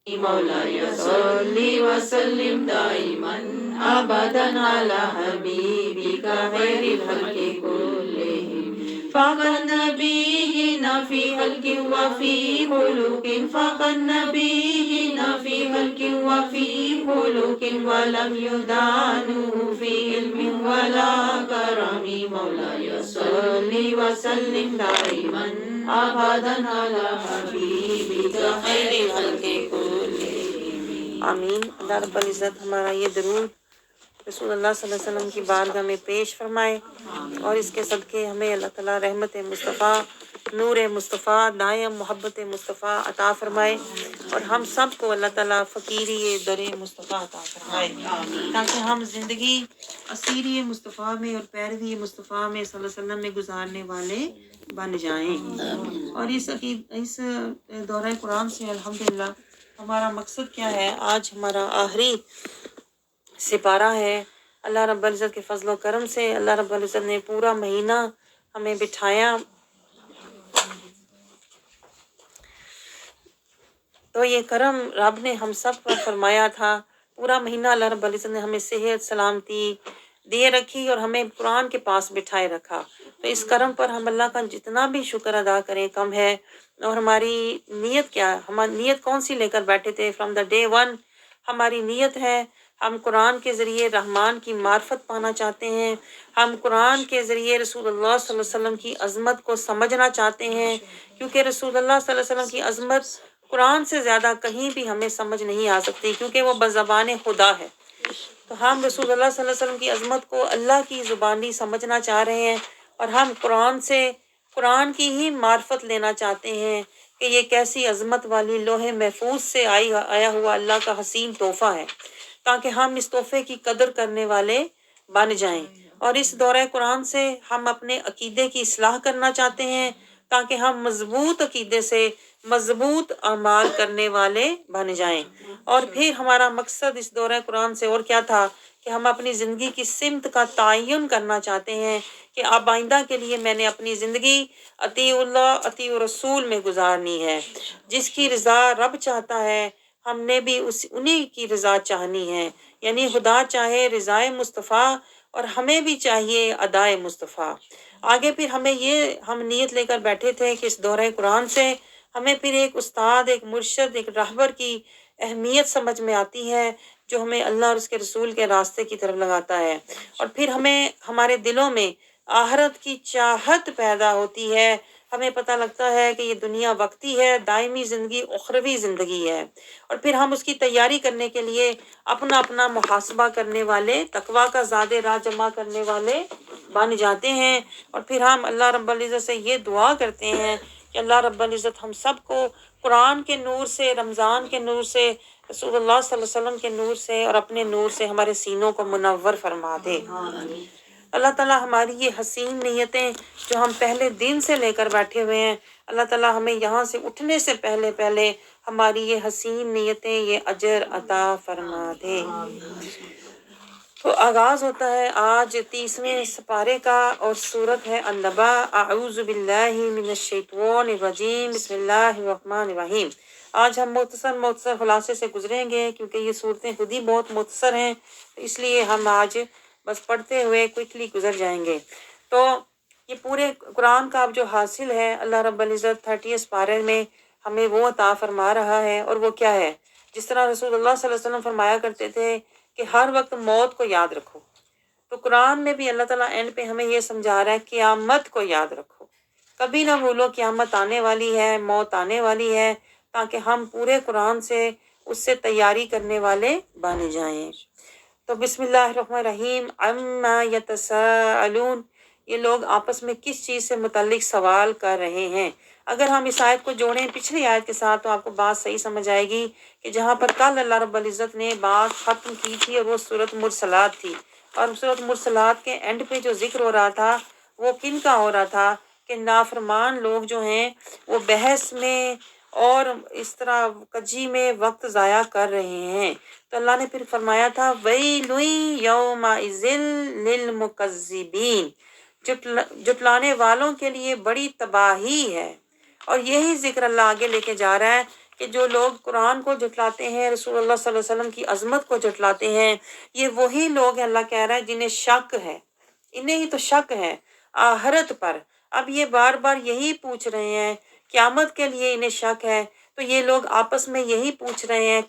مولاي صل وسلم دائما أبدا على حبيبك خير الخلق كلهم فقد نبينا في خلق وفي خلق فقد نبينا في خلق وفي خلق ولم يدانه في علم ولا كرم مولاي صل وسلم دائما أبدا على حبيبك خير الخلق كلهم آمین۔ اللہ رب العزت ہمارا یہ درود رسول اللہ صلی اللہ علیہ وسلم کی بارگاہ میں پیش فرمائے اور اس کے صدقے ہمیں اللہ تعالیٰ رحمت مصطفیٰ، نور مصطفیٰ، دائم محبت مصطفیٰ عطا فرمائے اور ہم سب کو اللہ تعالیٰ فقیری در مصطفیٰ عطا فرمائے تاکہ ہم زندگی اسیری مصطفیٰ میں اور پیروی مصطفیٰ میں صلی اللہ علیہ وسلم میں گزارنے والے بن جائیں۔ اور اس دورہ قرآن سے الحمدللہ ہمارا مقصد کیا ہے؟ آج ہمارا آخری سپارہ ہے۔ اللہ رب العزت کے فضل و کرم سے اللہ رب العزت نے پورا مہینہ ہمیں بٹھایا، تو یہ کرم رب نے ہم سب پر فرمایا تھا۔ پورا مہینہ اللہ رب العزت نے ہمیں صحت سلامتی دیے رکھی اور ہمیں قرآن کے پاس بٹھائے رکھا، تو اس کرم پر ہم اللہ کا جتنا بھی شکر ادا کریں کم ہے۔ اور ہماری نیت کیا ہے؟ ہماری نیت کون سی لے کر بیٹھے تھے؟ فرام دا ڈے ون ہماری نیت ہے ہم قرآن کے ذریعے رحمان کی معرفت پانا چاہتے ہیں، ہم قرآن کے ذریعے رسول اللہ صلی اللہ علیہ وسلم کی عظمت کو سمجھنا چاہتے ہیں، کیونکہ رسول اللہ صلی اللہ علیہ وسلم کی عظمت قرآن سے زیادہ کہیں بھی ہمیں سمجھ نہیں آ سکتی، کیونکہ وہ بزبان خدا ہے۔ تو ہم رسول اللہ صلی اللہ علیہ وسلم کی عظمت کو اللہ کی زبانی سمجھنا چاہ رہے ہیں اور ہم قرآن کی ہی معرفت لینا چاہتے ہیں کہ یہ کیسی عظمت والی لوح محفوظ سے آیا ہوا اللہ کا حسین تحفہ ہے، تاکہ ہم اس تحفے کی قدر کرنے والے بن جائیں۔ اور اس دورہ قرآن سے ہم اپنے عقیدے کی اصلاح کرنا چاہتے ہیں تاکہ ہم مضبوط عقیدے سے مضبوط اعمال کرنے والے بن جائیں۔ اور پھر ہمارا مقصد اس دورہ قرآن سے اور کیا تھا کہ ہم اپنی زندگی کی سمت کا تعین کرنا چاہتے ہیں کہ اب آئندہ کے لیے میں نے اپنی زندگی اطیع اللہ اطیع رسول میں گزارنی ہے۔ جس کی رضا رب چاہتا ہے ہم نے بھی انہی کی رضا چاہنی ہے، یعنی خدا چاہے رضائے مصطفیٰ اور ہمیں بھی چاہیے ادائے مصطفیٰ۔ آگے پھر ہم نیت لے کر بیٹھے تھے کہ اس دورہ قرآن سے ہمیں پھر ایک استاد، ایک مرشد، ایک رہبر کی اہمیت سمجھ میں آتی ہے جو ہمیں اللہ اور اس کے رسول کے راستے کی طرف لگاتا ہے، اور پھر ہمارے دلوں میں آخرت کی چاہت پیدا ہوتی ہے۔ ہمیں پتہ لگتا ہے کہ یہ دنیا وقتی ہے، دائمی زندگی اخروی زندگی ہے، اور پھر ہم اس کی تیاری کرنے کے لیے اپنا محاسبہ کرنے والے، تقویٰ کا زاد راہ جمع کرنے والے بن جاتے ہیں۔ اور پھر ہم اللہ رب العزت سے یہ دعا کرتے ہیں کہ اللہ رب العزت ہم سب کو قرآن کے نور سے، رمضان کے نور سے، رسول اللہ صلی اللہ علیہ وسلم کے نور سے اور اپنے نور سے ہمارے سینوں کو منور فرما دے۔ اللہ تعالیٰ ہماری یہ حسین نیتیں جو ہم پہلے دن سے لے کر بیٹھے ہوئے ہیں، اللہ تعالیٰ ہمیں یہاں سے اٹھنے سے پہلے ہماری یہ حسین نیتیں، یہ اجر عطا فرما دے۔ تو آغاز ہوتا ہے آج 30ویں سپارے کا، اور سورت ہے النبا۔ اعوذ باللہ من الشیطان الرجیم، بسم اللہ الرحمن الرحیم۔ آج ہم مختصر خلاصے سے گزریں گے کیونکہ یہ صورتیں خود ہی بہت مختصر ہیں، اس لیے ہم آج بس پڑھتے ہوئے کوئکلی گزر جائیں گے۔ تو یہ پورے قرآن کا اب جو حاصل ہے اللہ رب العزت 30 پارے میں ہمیں وہ عطا فرما رہا ہے، اور وہ کیا ہے؟ جس طرح رسول اللہ صلی اللہ علیہ وسلم فرمایا کرتے تھے کہ ہر وقت موت کو یاد رکھو، تو قرآن میں بھی اللہ تعالیٰ اینڈ پہ ہمیں یہ سمجھا رہا ہے قیامت کو یاد رکھو، کبھی نہ بھولو قیامت آنے والی ہے، موت آنے والی ہے، تاکہ ہم پورے قرآن سے اس سے تیاری کرنے والے بن جائیں۔ تو بسم اللہ الرحمن الرحیم۔ عما یتساءلون، یہ لوگ آپس میں کس چیز سے متعلق سوال کر رہے ہیں؟ اگر ہم اس آیت کو جوڑیں پچھلی آیت کے ساتھ تو آپ کو بات صحیح سمجھ آئے گی کہ جہاں پر کل اللہ رب العزت نے بات ختم کی تھی اور وہ سورۃ مرسلات تھی، اور سورۃ مرسلات کے اینڈ پہ جو ذکر ہو رہا تھا وہ کن کا ہو رہا تھا کہ نافرمان لوگ جو ہیں وہ بحث میں اور اس طرح کجی میں وقت ضائع کر رہے ہیں۔ تو اللہ نے پھر فرمایا تھا وَيْلٌ يَوْمَئِذٍ لِّلْمُكَذِّبِينَ، جٹلانے والوں کے لیے بڑی تباہی ہے۔ اور یہی ذکر اللہ آگے لے کے جا رہا ہے کہ جو لوگ قرآن کو جھٹلاتے ہیں، رسول اللہ صلی اللہ علیہ وسلم کی عظمت کو جھٹلاتے ہیں، یہ وہی لوگ ہیں، اللہ کہہ رہا ہے، جنہیں شک ہے، انہیں ہی تو شک ہے آخرت پر۔ اب یہ بار بار یہی پوچھ رہے ہیں، قیامت کے لیے انہیں شک ہے، تو یہ لوگ آپس میں یہی پوچھ رہے ہیں،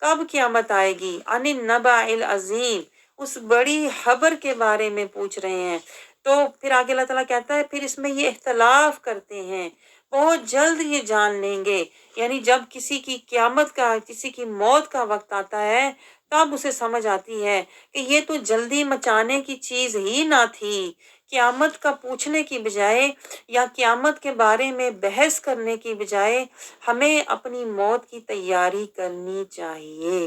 کب قیامت آئے گی، عن النبع العظیم، اس بڑی خبر کے بارے میں پوچھ رہے ہیں۔ تو پھر آگے اللہ تعالیٰ کہتا ہے، پھر اس میں یہ اختلاف کرتے ہیں، بہت جلد یہ جان لیں گے، یعنی جب کسی کی قیامت کا، کسی کی موت کا وقت آتا ہے، تب اسے سمجھ آتی ہے کہ یہ تو جلدی مچانے کی چیز ہی نہ تھی۔ قیامت کا پوچھنے کی بجائے یا قیامت کے بارے میں بحث کرنے کی بجائے ہمیں اپنی موت کی تیاری کرنی چاہیے۔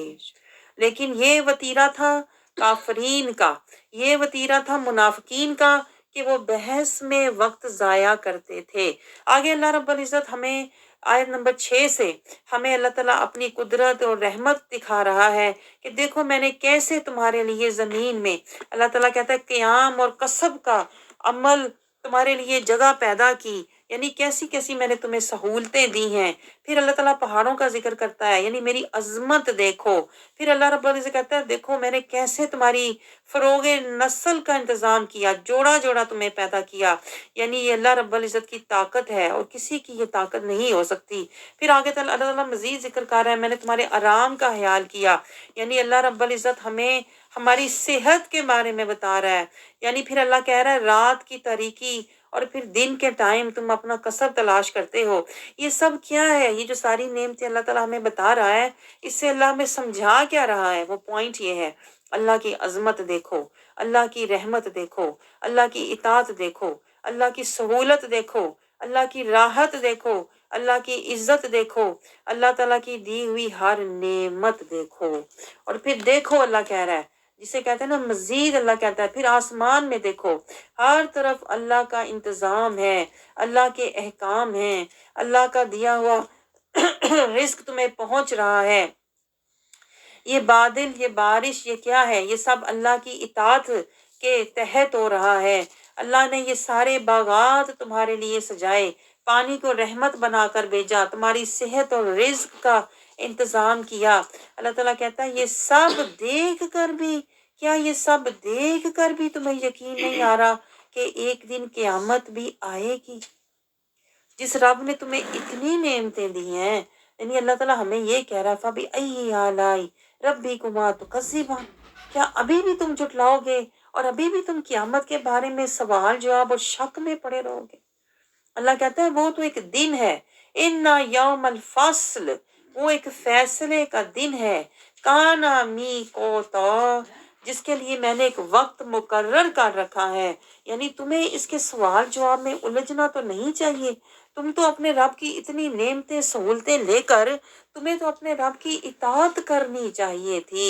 لیکن یہ وتیرہ تھا کافرین کا، یہ وتیرہ تھا منافقین کا، کہ وہ بحث میں وقت ضائع کرتے تھے۔ آگے اللہ رب العزت ہمیں آیت نمبر 6 سے ہمیں اللہ تعالیٰ اپنی قدرت اور رحمت دکھا رہا ہے کہ دیکھو میں نے کیسے تمہارے لیے زمین میں، اللہ تعالیٰ کہتا ہے، قیام اور کسب کا عمل تمہارے لیے جگہ پیدا کی، یعنی کیسی کیسی میں نے تمہیں سہولتیں دی ہیں۔ پھر اللہ تعالیٰ پہاڑوں کا ذکر کرتا ہے، یعنی میری عظمت دیکھو۔ پھر اللہ رب العزت کہتا ہے، دیکھو میں نے کیسے تمہاری فروغ نسل کا انتظام کیا، جوڑا جوڑا تمہیں پیدا کیا، یعنی یہ اللہ رب العزت کی طاقت ہے اور کسی کی یہ طاقت نہیں ہو سکتی۔ پھر آگے اللہ تعالیٰ مزید ذکر کر رہا ہے، میں نے تمہارے آرام کا خیال کیا، یعنی اللہ رب العزت ہمیں ہماری صحت کے بارے میں بتا رہا ہے، یعنی پھر اللہ کہہ رہا ہے رات کی تاریکی اور پھر دن کے ٹائم تم اپنا کسب تلاش کرتے ہو۔ یہ سب کیا ہے؟ یہ جو ساری نعمتیں اللہ تعالیٰ ہمیں بتا رہا ہے، اس سے اللہ ہمیں سمجھا کیا رہا ہے؟ وہ پوائنٹ یہ ہے، اللہ کی عظمت دیکھو، اللہ کی رحمت دیکھو، اللہ کی اطاعت دیکھو، اللہ کی سہولت دیکھو، اللہ کی راحت دیکھو، اللہ کی عزت دیکھو، اللہ تعالیٰ کی دی ہوئی ہر نعمت دیکھو۔ اور پھر دیکھو اللہ کہہ رہا ہے، جسے کہتے ہیں نا مزید، اللہ کہتا ہے پھر آسمان میں دیکھو، ہر طرف اللہ کا انتظام ہے، اللہ کے احکام ہیں، اللہ کا دیا ہوا رزق تمہیں پہنچ رہا ہے۔ یہ بادل، یہ بارش، یہ کیا ہے؟ یہ سب اللہ کی اطاعت کے تحت ہو رہا ہے۔ اللہ نے یہ سارے باغات تمہارے لیے سجائے، پانی کو رحمت بنا کر بھیجا، تمہاری صحت اور رزق کا انتظام کیا۔ اللہ تعالیٰ کہتا ہے یہ سب دیکھ کر بھی، کیا یہ سب دیکھ کر بھی تمہیں یقین نہیں آ رہا کہ ایک دن قیامت بھی آئے گی؟ جس رب نے تمہیں اتنی نعمتیں دی ہیں، یعنی اللہ تعالیٰ ہمیں یہ کہہ رہا فَبِأَيِّ آلَاءِ رَبِّكُمَا تُكَذِّبَانِ، کیا ابھی بھی تم جھٹلاؤ گے اور ابھی بھی تم قیامت کے بارے میں سوال جواب اور شک میں پڑے رہو گے؟ اللہ کہتا ہے وہ تو ایک دن ہے، اِنَّ یوم الفصل، وہ ایک فیصلے کا دن ہے، کانا میقاتا، جس کے لیے میں نے ایک وقت مقرر کر رکھا ہے۔ یعنی تمہیں اس کے سوال جواب میں الجھنا تو نہیں چاہیے، تم تو اپنے رب کی اتنی نعمتیں سہولتیں لے کر تمہیں تو اپنے رب کی اطاعت کرنی چاہیے تھی،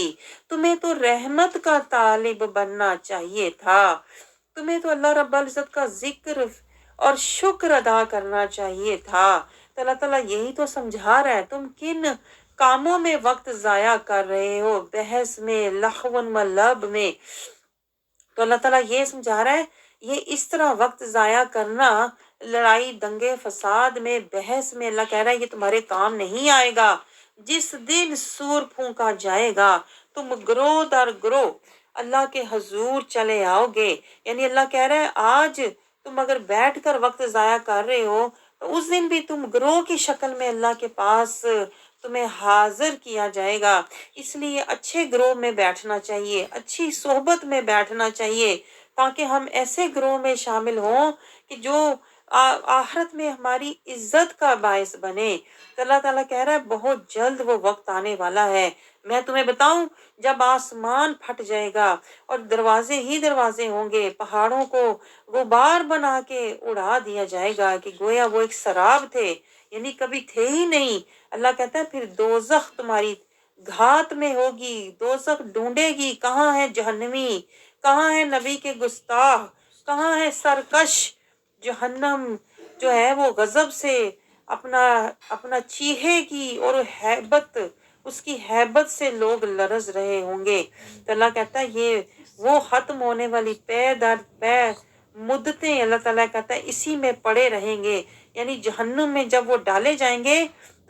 تمہیں تو رحمت کا طالب بننا چاہیے تھا، تمہیں تو اللہ رب العزت کا ذکر اور شکر ادا کرنا چاہیے تھا۔ تو اللہ تعالیٰ یہی تو سمجھا رہا ہے، تم کن کاموں میں وقت ضائع کر رہے ہو، بحث میں، لغو و لعب میں۔ تو اللہ تعالیٰ یہ سمجھا رہا ہے، یہ اس طرح وقت ضائع کرنا، لڑائی دنگے فساد میں، بحث میں، اللہ کہہ رہا ہے یہ تمہارے کام نہیں آئے گا۔ جس دن سور پھونکا جائے گا تم گروہ در گروہ اللہ کے حضور چلے آؤ گے۔ یعنی اللہ کہہ رہا ہے آج تم اگر بیٹھ کر وقت ضائع کر رہے ہو تو اس دن بھی تم گروہ کی شکل میں اللہ کے پاس تمہیں حاضر کیا جائے گا۔ اس لیے اچھے گروہ میں بیٹھنا چاہیے، اچھی صحبت میں بیٹھنا چاہیے، تاکہ ہم ایسے گروہ میں شامل ہوں کہ جو آخرت میں ہماری عزت کا باعث بنے۔ تو اللہ تعالیٰ کہہ رہا ہے بہت جلد وہ وقت آنے والا ہے، میں تمہیں بتاؤں جب آسمان پھٹ جائے گا اور دروازے ہی دروازے ہوں گے، پہاڑوں کو غبار بنا کے اڑا دیا جائے گا کہ گویا وہ ایک سراب تھے، یعنی کبھی تھے ہی نہیں۔ اللہ کہتا ہے پھر دوزخ تمہاری گھات میں ہوگی، دوزخ ڈھونڈے گی کہاں ہے جہنمی، کہاں ہے نبی کے گستاخ، کہاں ہے سرکش۔ جہنم جو ہے وہ غضب سے اپنا چیخے گی اور ہیبت، اس کی ہیبت سے لوگ لرز رہے ہوں گے۔ تو اللہ کہتا ہے یہ وہ ختم ہونے والی پے در پے مدتیں اللہ تعالیٰ کہتا ہے اسی میں پڑے رہیں گے۔ یعنی جہنم میں جب وہ ڈالے جائیں گے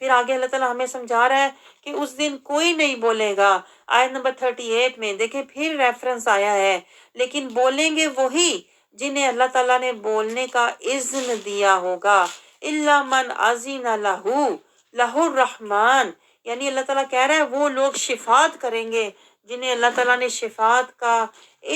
پھر آگے اللہ تعالیٰ ہمیں سمجھا رہا ہے کہ اس دن کوئی نہیں بولے گا. آیت نمبر 38 میں دیکھیں پھر ریفرنس آیا ہے، لیکن بولیں گے وہی جنہیں اللہ تعالیٰ نے بولنے کا اذن دیا ہوگا. الا من اذن لہ الرحمن، یعنی اللہ تعالیٰ کہہ رہا ہے وہ لوگ شفاعت کریں گے جنہیں اللہ تعالیٰ نے شفاعت کا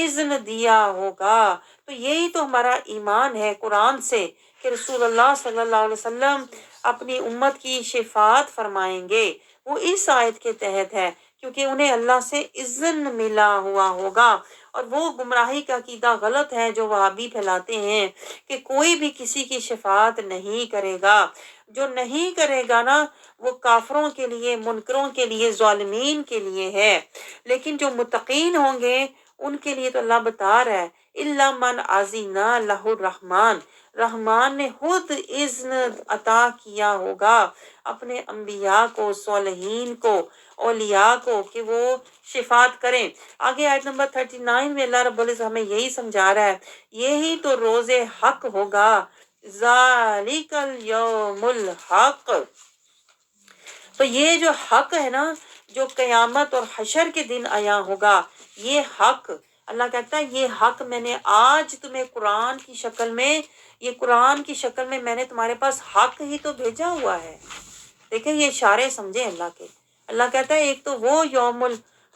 اذن دیا ہوگا. تو یہی تو ہمارا ایمان ہے قرآن سے کہ رسول اللہ صلی اللہ علیہ وسلم اپنی امت کی شفاعت فرمائیں گے. وہ اس آیت کے تحت ہے کیونکہ انہیں اللہ سے اذن ملا ہوا ہوگا. اور وہ گمراہی کا عقیدہ غلط ہے جو وہابی پھیلاتے ہیں کہ کوئی بھی کسی کی شفاعت نہیں کرے گا. جو نہیں کرے گا نا وہ کافروں کے لیے، منکروں کے لیے، ظالمین کے لیے ہے. لیکن جو متقین ہوں گے ان کے لیے تو اللہ بتا رہا ہے الا من اذن لہ الرحمن، رحمان نے خود اذن عطا کیا ہوگا اپنے انبیاء کو، صالحین کو، اولیاء کو کہ وہ شفاعت کریں. آگے آیت نمبر 39 میں اللہ رب العزت ہمیں یہی سمجھا رہا ہے، یہی تو روز حق ہوگا، ذالک الیوم الحق. تو یہ جو حق ہے نا، جو قیامت اور حشر کے دن آیا ہوگا، یہ حق اللہ کہتا ہے یہ حق میں نے آج تمہیں قرآن کی شکل میں، یہ قرآن کی شکل میں نے تمہارے پاس حق ہی تو بھیجا ہوا ہے. دیکھیں یہ اشارے سمجھے اللہ کے. اللہ کہتا ہے ایک تو وہ یوم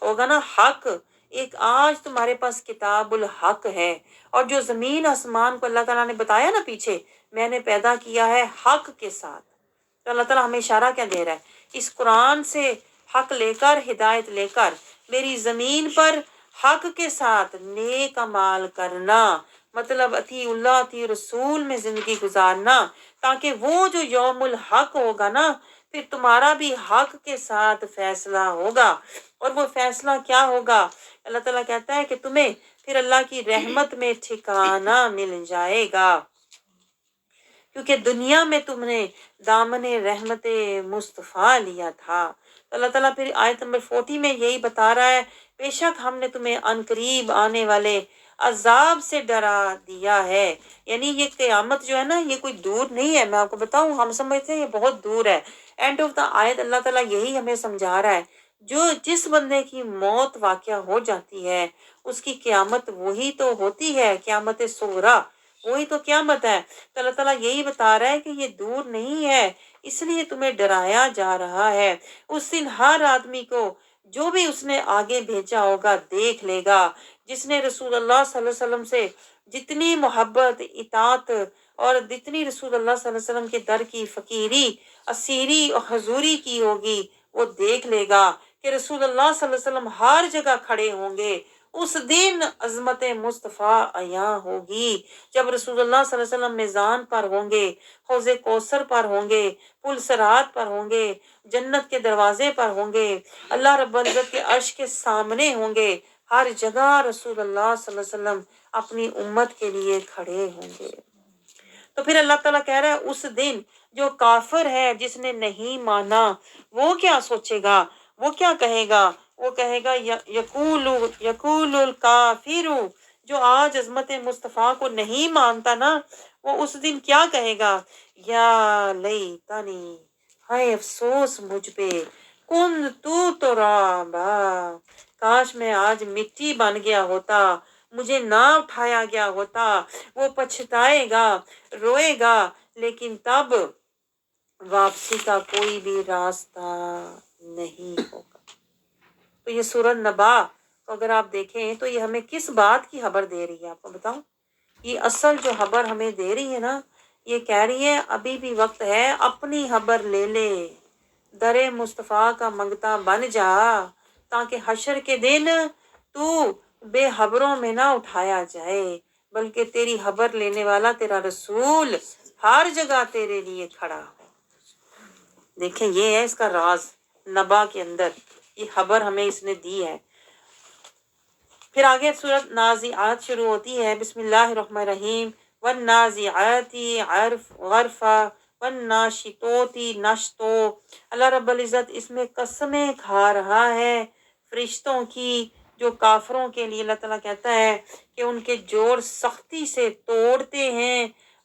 ہوگا نا حق، ایک آج تمہارے پاس کتاب الحق ہے. اور جو زمین آسمان کو اللہ تعالیٰ نے بتایا نا پیچھے میں نے پیدا کیا ہے حق کے ساتھ. تو اللہ تعالیٰ ہمیں اشارہ کیا دے رہا ہے، اس قرآن سے حق لے کر، ہدایت لے کر میری زمین پر حق کے ساتھ نیک اعمال کرنا، مطلب اطیع اللہ اطیع رسول میں زندگی گزارنا، تاکہ وہ جو یوم الحق ہوگا نا پھر تمہارا بھی حق کے ساتھ فیصلہ ہوگا. اور وہ فیصلہ کیا ہوگا؟ اللہ تعالیٰ کہتا ہے کہ تمہیں پھر اللہ کی رحمت میں ٹھکانہ مل جائے گا، کیونکہ دنیا میں تم نے دامن رحمت مصطفیٰ لیا تھا. تو اللہ تعالیٰ پھر آیت نمبر 40 میں یہی بتا رہا ہے، بے شک ہم نے تمہیں عنقریب آنے والے عذاب سے ڈرا دیا ہے. یعنی یہ قیامت جو ہے نا یہ کوئی دور نہیں ہے. میں آپ کو بتاؤں ہم سمجھتے ہیں یہ بہت دور ہے. اینڈ آف دا آیت اللہ تعالیٰ یہی ہمیں سمجھا رہا ہے، جس بندے کی موت واقعہ ہو جاتی ہے اس کی قیامت وہی تو ہوتی ہے، قیامت صغریٰ وہی تو قیامت ہے. تو اللہ تعالیٰ یہی بتا رہا ہے کہ یہ دور نہیں ہے، اس لیے تمہیں ڈرایا جا رہا ہے. اس دن ہر آدمی کو جو بھی اس نے آگے بھیجا ہوگا دیکھ لے گا. جس نے رسول اللہ صلی اللہ علیہ وسلم سے جتنی محبت، اطاعت اور جتنی رسول اللہ صلی اللہ علیہ وسلم کے در کی فقیری، اسیری اور حضوری کی ہوگی وہ دیکھ لے گا کہ رسول اللہ صلی اللہ علیہ وسلم ہر جگہ کھڑے ہوں گے. اس دن عظمت مصطفیٰ عیاں ہوگی جب رسول اللہ صلی اللہ علیہ وسلم میزان پر ہوں گے، حوض کوثر پر ہوں گے، پل صراط پر ہوں گے، جنت کے دروازے پر ہوں گے، اللہ رب العزت کے عرش کے سامنے ہوں گے. ہر جگہ رسول اللہ صلی اللہ علیہ وسلم اپنی امت کے لیے کھڑے ہوں گے. تو پھر اللہ تعالیٰ کہہ رہا ہے اس دن جو کافر ہے، جس نے نہیں مانا، وہ کیا سوچے گا، وہ کیا کہے گا؟ وہ کہے گا یقول الکافر، جو آج عظمت مصطفیٰ کو نہیں مانتا نا وہ اس دن کیا کہے گا؟ یا لیتنی، ہائے افسوس مجھ پہ، کنت ترابا، کاش میں آج مٹی بن گیا ہوتا، مجھے نہ اٹھایا گیا ہوتا. وہ پچھتائے گا، روئے گا، لیکن تب واپسی کا کوئی بھی راستہ نہیں ہوگا. تو یہ سورۃ نبا اگر آپ دیکھیں تو یہ ہمیں کس بات کی خبر دے رہی ہے؟ آپ کو بتاؤں، یہ اصل جو خبر ہمیں دے رہی ہے نا، یہ کہہ رہی ہے ابھی بھی وقت ہے، اپنی خبر لے لے، در مصطفیٰ کا منگتا بن جا، تاکہ حشر کے دن تو بے خبروں میں نہ اٹھایا جائے، بلکہ تیری خبر لینے والا تیرا رسول ہر جگہ تیرے لیے کھڑا ہو. دیکھیں یہ ہے اس کا راز نبا کے اندر، یہ خبر ہمیں اس نے دی ہے. پھر آگے سورۃ نازعات شروع ہوتی ہے، بسم اللہ الرحمن الرحیم، والنازعات غرفا والناشطات نشطا. اللہ رب العزت اس میں قسمیں کھا رہا ہے فرشتوں کی، جو کافروں کے لیے اللہ تعالیٰ کہتا ہے کہ ان کے جوڑ سختی سے توڑتے ہیں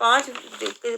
5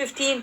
15,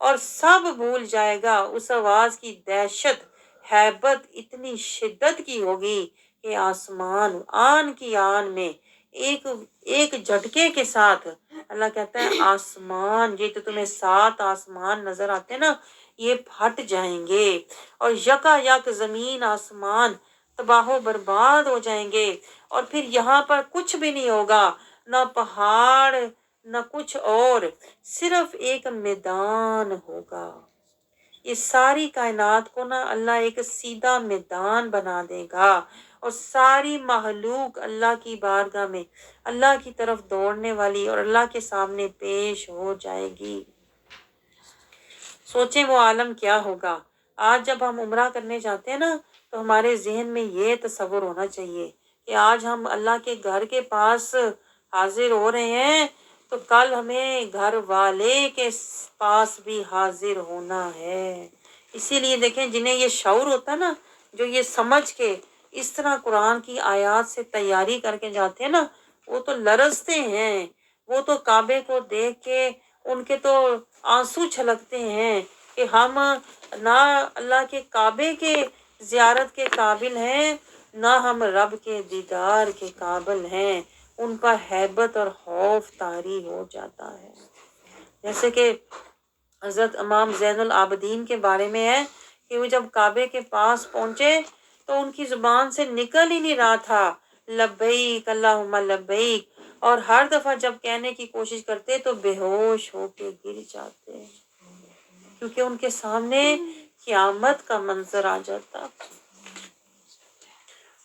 اور سب بھول جائے گا۔ اس آواز کی دہشت، ہیبت اتنی شدت کی ہوگی کہ آسمان آن کی آن میں ایک ایک جھٹکے کے ساتھ اللہ کہتا ہے آسمان، یہ تو تمہیں 7 آسمان نظر آتے ہیں نا، یہ پھٹ جائیں گے اور یکا یک زمین آسمان تباہ و برباد ہو جائیں گے، اور پھر یہاں پر کچھ بھی نہیں ہوگا، نہ پہاڑ نہ کچھ اور، صرف ایک میدان ہوگا۔ یہ ساری کائنات کو نا اللہ ایک سیدھا میدان بنا دے گا، اور ساری مخلوق اللہ کی بارگاہ میں اللہ کی طرف دوڑنے والی اور اللہ کے سامنے پیش ہو جائے گی۔ سوچیں وہ عالم کیا ہوگا۔ آج جب ہم عمرہ کرنے جاتے ہیں نا تو ہمارے ذہن میں یہ تصور ہونا چاہیے کہ آج ہم اللہ کے گھر کے پاس حاضر ہو رہے ہیں تو کل ہمیں گھر والے کے پاس بھی حاضر ہونا ہے۔ اسی لیے دیکھیں جنہیں یہ شعور ہوتا ہے نا، جو یہ سمجھ کے اس طرح قرآن کی آیات سے تیاری کر کے جاتے ہیں نا، وہ تو لرزتے ہیں، وہ تو کعبے کو دیکھ کے ان کے تو آنسو چھلکتے ہیں کہ ہم نہ اللہ کے کعبے کے زیارت کے قابل ہیں، نہ ہم رب کے دیدار کے قابل ہیں۔ ان کا ہیبت اور خوف طاری ہو جاتا ہے۔ جیسے کہ حضرت امام زین العابدین کے بارے میں ہے کہ وہ جب کعبے کے پاس پہنچے تو ان کی زبان سے نکل ہی نہیں رہا تھا لبیک اللہم لبیک، اور ہر دفعہ جب کہنے کی کوشش کرتے تو بے ہوش ہو کے گر جاتے، کیونکہ ان کے سامنے قیامت کا منظر آ جاتا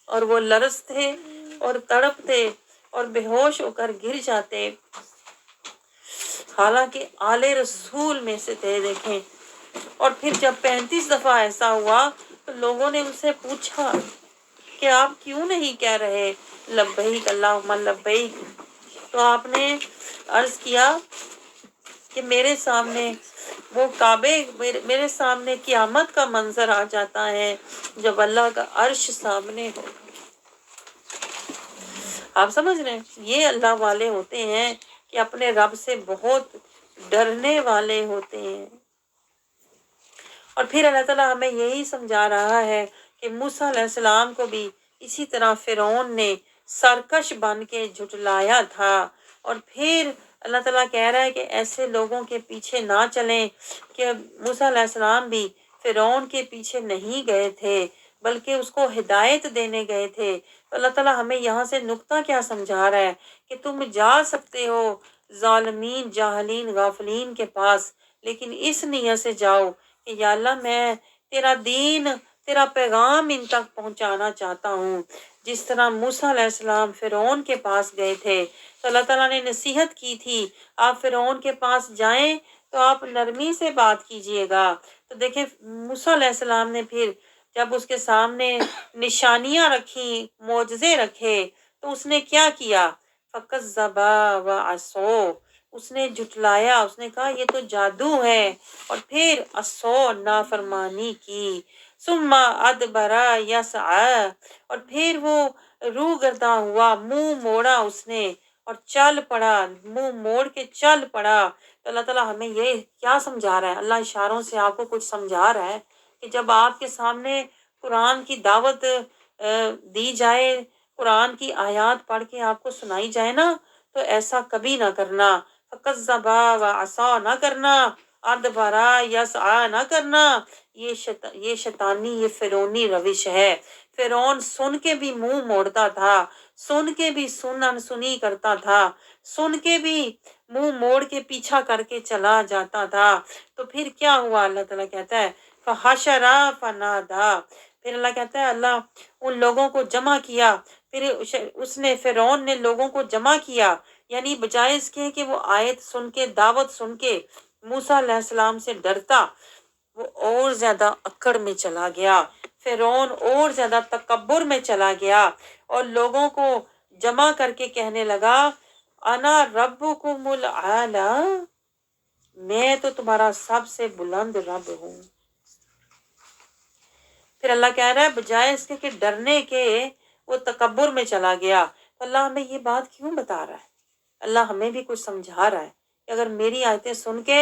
اور وہ لرزتے اور تڑپتے اور بے ہوش ہو کر گر جاتے، حالانکہ آل رسول میں سے تھے۔ دیکھیں، اور پھر جب 35 دفعہ ایسا ہوا تو لوگوں نے ان سے پوچھا کہ آپ کیوں نہیں کہہ رہے لبیک اللہم لبیک؟ تو آپ نے عرض کیا کہ میرے سامنے وہ کعبے، میرے سامنے قیامت کا منظر آ جاتا ہے جب اللہ کا عرش سامنے ہو۔ آپ سمجھ رہے ہیں، یہ اللہ والے ہوتے ہیں کہ اپنے رب سے بہت ڈرنے والے ہوتے ہیں۔ اور پھر اللہ تعالیٰ ہمیں یہی سمجھا رہا ہے کہ موسیٰ علیہ السلام کو بھی اسی طرح فرعون نے سرکش بن کے جھٹلایا تھا، اور پھر اللہ تعالیٰ کہہ رہا ہے کہ ایسے لوگوں کے پیچھے نہ چلیں کہ موسیٰ علیہ السلام بھی فرعون کے پیچھے نہیں گئے تھے بلکہ اس کو ہدایت دینے گئے تھے۔ تو اللہ تعالیٰ ہمیں یہاں سے نقطہ کیا سمجھا رہا ہے کہ تم جا سکتے ہو ظالمین، جاہلین، غافلین کے پاس، لیکن اس نیت سے جاؤ کہ یا اللہ میں تیرا دین، تیرا پیغام ان تک پہنچانا چاہتا ہوں۔ جس طرح موسیٰ علیہ السلام فرعون کے پاس گئے تھے تو اللہ تعالیٰ نے نصیحت کی تھی آپ فرعون کے پاس جائیں تو آپ نرمی سے بات کیجئے گا۔ تو دیکھیں موسیٰ علیہ السلام نے پھر جب اس کے سامنے نشانیاں رکھی، معجزے رکھے، تو اس نے کیا کیا؟ فَكَذَّبَ وَعَصَوْا، اس نے جھٹلایا، اس نے کہا یہ تو جادو ہے، اور پھر عصوا، نافرمانی کی، ثم ادبر یسعی، اور پھر وہ روح گرداں ہوا، منہ موڑا اس نے اور چل پڑا، منہ موڑ کے چل پڑا۔ تو اللہ تعالیٰ ہمیں یہ کیا سمجھا رہا ہے؟ اللہ اشاروں سے آپ کو کچھ سمجھا رہا ہے کہ جب آپ کے سامنے قرآن کی دعوت دی جائے، قرآن کی آیات پڑھ کے آپ کو سنائی جائے نا، تو ایسا کبھی نہ کرنا، فَكَذَّبَ وَعَصَا نہ کرنا، ادبر یسعی نہ کرنا۔ یہ شیطانی، یہ فرعونی روش ہے۔ فرعون سن کے بھی منہ موڑتا تھا، سن کے بھی سنی کرتا تھا، سن کے بھی منہ موڑ کے پیچھا کر کے چلا جاتا تھا۔ تو پھر کیا ہوا؟ اللہ تعالیٰ کہتا ہے فَحَشَرَ فَنَادَى، پھر اللہ کہتا ہے اللہ ان لوگوں کو جمع کیا، پھر اس نے فرعون نے لوگوں کو جمع کیا، یعنی بجائے اس کے کہ وہ آیت سن کے، دعوت سن کے موسیٰ علیہ السلام سے ڈرتا، وہ اور زیادہ اکڑ میں چلا گیا، فرعون اور زیادہ تکبر میں چلا گیا، اور لوگوں کو جمع کر کے کہنے لگا انا ربکم الاعلی، میں تو تمہارا سب سے بلند رب ہوں۔ پھر اللہ کہہ رہا ہے بجائے اس کے کہ ڈرنے کے وہ تکبر میں چلا گیا۔ تو اللہ ہمیں یہ بات کیوں بتا رہا ہے؟ اللہ ہمیں بھی کچھ سمجھا رہا ہے کہ اگر میری آیتیں سن کے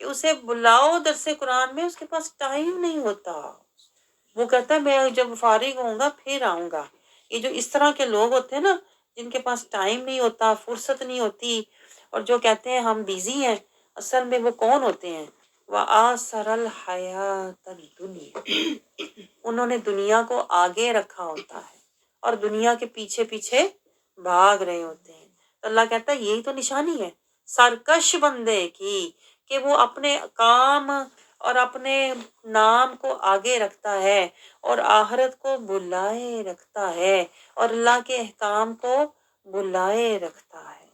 کہ اسے بلاؤ درس قرآن میں، اس کے پاس ٹائم نہیں ہوتا، وہ کہتا ہے میں جب فارغ ہوں گا پھر آؤں گا۔ یہ جو اس طرح کے لوگ ہوتے ہیں نا، جن کے پاس ٹائم نہیں ہوتا، فرصت نہیں ہوتی، اور جو کہتے ہیں ہم بیزی ہیں، اصل میں وہ کون ہوتے ہیں؟ وَآثَرَ الْحَيَاةَ الدُّنْيَا، انہوں نے دنیا کو آگے رکھا ہوتا ہے اور دنیا کے پیچھے پیچھے بھاگ رہے ہوتے ہیں۔ تو اللہ کہتا ہے یہی تو نشانی ہے سرکش بندے کی، کہ وہ اپنے کام اور اپنے نام کو آگے رکھتا ہے اور آخرت کو بلائے رکھتا ہے اور اللہ کے احکام کو بلائے رکھتا ہے۔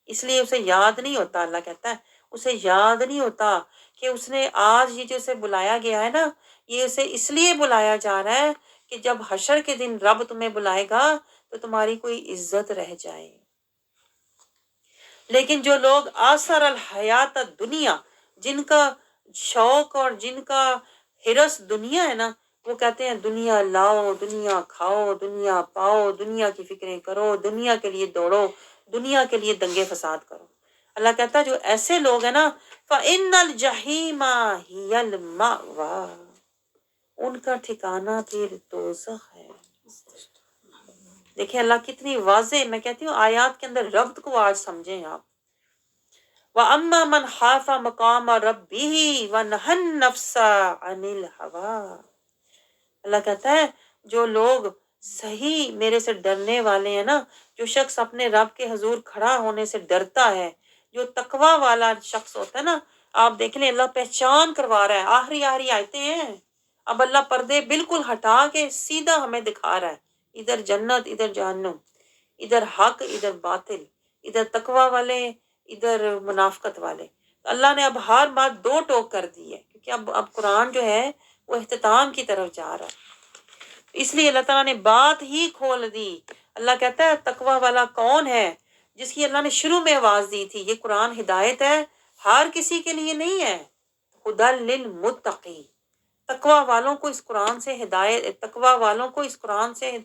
اس لیے اسے یاد نہیں ہوتا، اللہ کہتا ہے اسے یاد نہیں ہوتا کہ اس نے آج یہ جو اسے بلایا گیا ہے نا، یہ اسے اس لیے بلایا جا رہا ہے کہ جب حشر کے دن رب تمہیں بلائے گا تو تمہاری کوئی عزت رہ جائے۔ لیکن جو لوگ آثر الحیات دنیا، جن کا شوق اور جن کا حرص دنیا ہے نا، وہ کہتے ہیں دنیا لاؤ، دنیا کھاؤ، دنیا پاؤ، دنیا کی فکریں کرو، دنیا کے لیے دوڑو، دنیا کے لیے دنگے فساد کرو۔ اللہ کہتا ہے جو ایسے لوگ ہیں نا، فَإِنَّ الْجَحِيمَ هِيَ الْمَأْوَىٰ، ان کا ٹھکانہ پھر دوزخ ہے۔ دیکھیں اللہ کتنی واضح، میں کہتی ہوں آیات کے اندر ربط کو آج سمجھیں آپ۔ وَأَمَّا مَنْ خَافَ مَقَامَ رَبِّهِ وَنَهَى النَّفْسَ عَنِ الْهَوَىٰ، اللہ کہتا ہے جو لوگ صحیح میرے سے ڈرنے والے ہیں نا، جو شخص اپنے رب کے حضور کھڑا ہونے سے ڈرتا ہے، جو تقوی والا شخص ہوتا ہے نا، آپ دیکھ لیں اللہ پہچان کروا رہا ہے، آخری آیتیں ہیں، اب اللہ پردے بالکل ہٹا کے سیدھا ہمیں دکھا رہا ہے، ادھر جنت ادھر جہنم، ادھر حق ادھر باطل، ادھر تقوی والے ادھر منافقت والے۔ اللہ نے اب ہر بات دو ٹوک کر دی ہے، کیونکہ اب قرآن جو ہے وہ اختتام کی طرف جا رہا ہے، اس لیے اللہ تعالیٰ نے بات ہی کھول دی۔ اللہ کہتا ہے تقوی والا کون ہے، جس کی اللہ نے شروع میں آواز دی تھی، یہ قرآن ہدایت ہے، ہر کسی کے لیے نہیں ہے، ہدی للمتقین، تقوی والوں کو اس قرآن سے ہدایت، تقوی والوں کو اس قرآن سے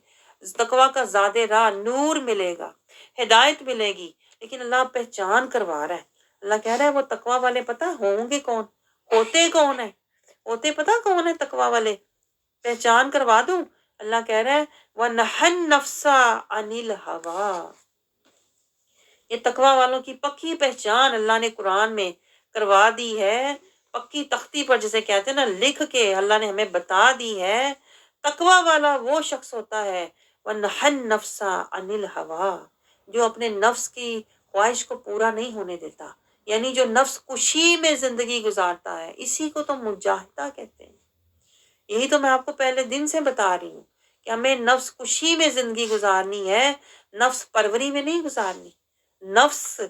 تقوی کا زیادہ راہ نور ملے گا، ہدایت ملے گی۔ لیکن اللہ پہچان کروا رہا ہے، اللہ کہہ رہا ہے وہ تقوی والے پتہ ہوں گے کون، ہوتے کون ہیں، ہوتے پتہ کون ہے تقوی والے، پہچان کروا دوں۔ اللہ کہہ رہا ہے وَنَهَى النَّفْسَ عَنِ الْهَوَىٰ، یہ تقوی والوں کی پکی پہچان اللہ نے قرآن میں کروا دی ہے، پکی تختی پر جسے کہتے ہیں نا لکھ کے اللہ نے ہمیں بتا دی ہے۔ تقوی والا وہ شخص ہوتا ہے وَنَهَى النَّفْسَ عَنِ الْهَوَىٰ، جو اپنے نفس کی خواہش کو پورا نہیں ہونے دیتا، یعنی جو نفس کشی میں زندگی گزارتا ہے، اسی کو تو مجاہدہ کہتے ہیں۔ یہی تو میں آپ کو پہلے دن سے بتا رہی ہوں کہ ہمیں نفس کشی میں زندگی گزارنی ہے، نفس پروری میں نہیں گزارنی۔ نفس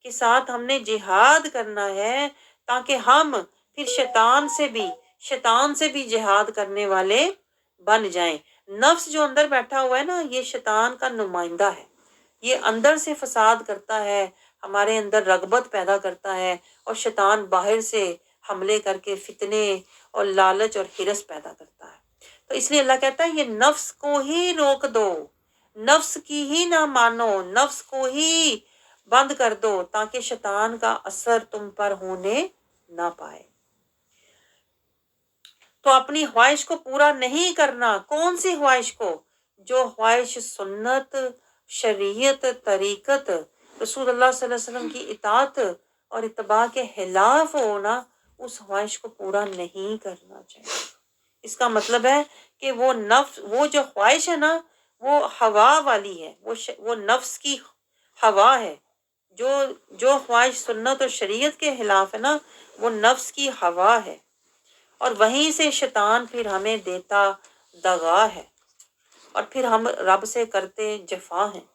کے ساتھ ہم نے جہاد کرنا ہے تاکہ ہم پھر شیطان سے بھی جہاد کرنے والے بن جائیں۔ نفس جو اندر بیٹھا ہوا ہے نا، یہ شیطان کا نمائندہ ہے، یہ اندر سے فساد کرتا ہے، ہمارے اندر رغبت پیدا کرتا ہے، اور شیطان باہر سے حملے کر کے فتنے اور لالچ اور حرص پیدا کرتا ہے۔ تو اس لیے اللہ کہتا ہے یہ نفس کو ہی روک دو، نفس کی ہی نہ مانو، نفس کو ہی بند کر دو تاکہ شیطان کا اثر تم پر ہونے نہ پائے۔ تو اپنی خواہش کو پورا نہیں کرنا، کون سی خواہش کو؟ جو خواہش سنت، شریعت، طریقت، رسول اللہ صلی اللہ علیہ وسلم کی اطاعت اور اتباع کے خلاف ہونا، اس خواہش کو پورا نہیں کرنا چاہیے۔ اس کا مطلب ہے کہ وہ نفس، وہ جو خواہش ہے نا، وہ ہوا والی ہے، وہ نفس کی ہوا ہے۔ جو خواہش سنت اور شریعت کے خلاف ہے نا، وہ نفس کی ہوا ہے، اور وہیں سے شیطان پھر ہمیں دیتا دغا ہے، اور پھر ہم رب سے کرتے جفا ہیں۔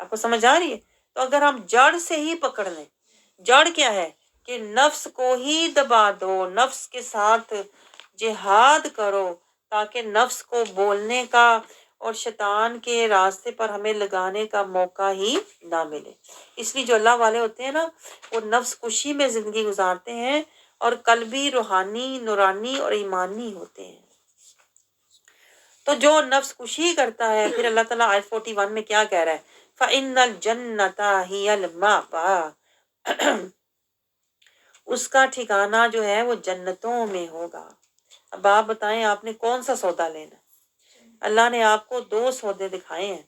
آپ کو سمجھ آ رہی ہے؟ تو اگر ہم جڑ سے ہی پکڑ لیں، جڑ کیا ہے کہ نفس کو ہی دبا دو، نفس کے ساتھ جہاد کرو تاکہ نفس کو بولنے کا اور شیطان کے راستے پر ہمیں لگانے کا موقع ہی نہ ملے۔ اس لیے جو اللہ والے ہوتے ہیں نا، وہ نفس کشی میں زندگی گزارتے ہیں اور قلبی، روحانی، نورانی اور ایمانی ہوتے ہیں۔ تو جو نفس کشی کرتا ہے، پھر اللہ تعالیٰ آیت 41 میں کیا کہہ رہا ہے؟ فَإِنَّ الْجَنَّةَ هِيَ الْمَأْوَىٰ، اس کا ٹھکانہ جو ہے وہ جنتوں میں ہوگا۔ اب آپ بتائیں آپ نے کون سا سودا لینا؟ اللہ نے آپ کو دو سودے دکھائے ہیں۔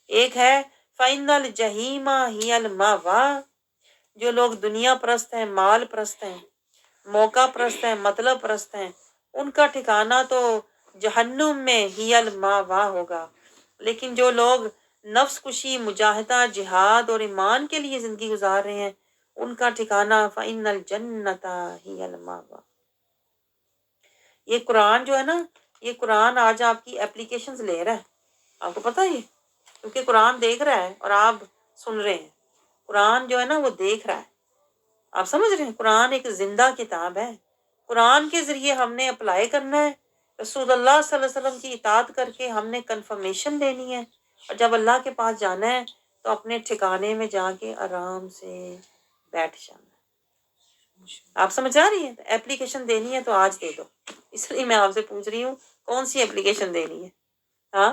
ایک ہے فَإِنَّ الْجَحِيمَ هِيَ الْمَأْوَىٰ، جو لوگ دنیا پرست ہیں، مال پرست ہیں، موقع پرست ہیں، مطلب پرست ہیں، ان کا ٹھکانہ تو جہنم میں ہی الماوا ہوگا۔ لیکن جو لوگ نفس کشی، مجاہدہ، جہاد اور ایمان کے لیے زندگی گزار رہے ہیں، ان کا ٹھکانہ فَإِنَّ الْجَنَّةَ هِيَ الْمَأْوَىٰ۔ یہ قرآن جو ہے نا، یہ قرآن آج آپ کی اپلیکیشنز لے رہا ہے، آپ کو پتہ ہے یہ، کیونکہ قرآن دیکھ رہا ہے اور آپ سن رہے ہیں۔ قرآن جو ہے نا وہ دیکھ رہا ہے، آپ سمجھ رہے ہیں؟ قرآن ایک زندہ کتاب ہے، قرآن کے ذریعے ہم نے اپلائی کرنا ہے، رسول اللہ صلی اللہ علیہ وسلم کی اطاعت کر کے ہم نے کنفرمیشن دینی ہے، اور جب اللہ کے پاس جانا ہے تو اپنے ٹھکانے میں جا کے آرام سے بیٹھ جانا ہے۔ آپ سمجھ آ رہی ہے؟ اپلیکیشن دینی ہے تو آج دے دو، اس لیے میں آپ سے پوچھ رہی ہوں کون سی اپلیکیشن دینی ہے؟ ہاں،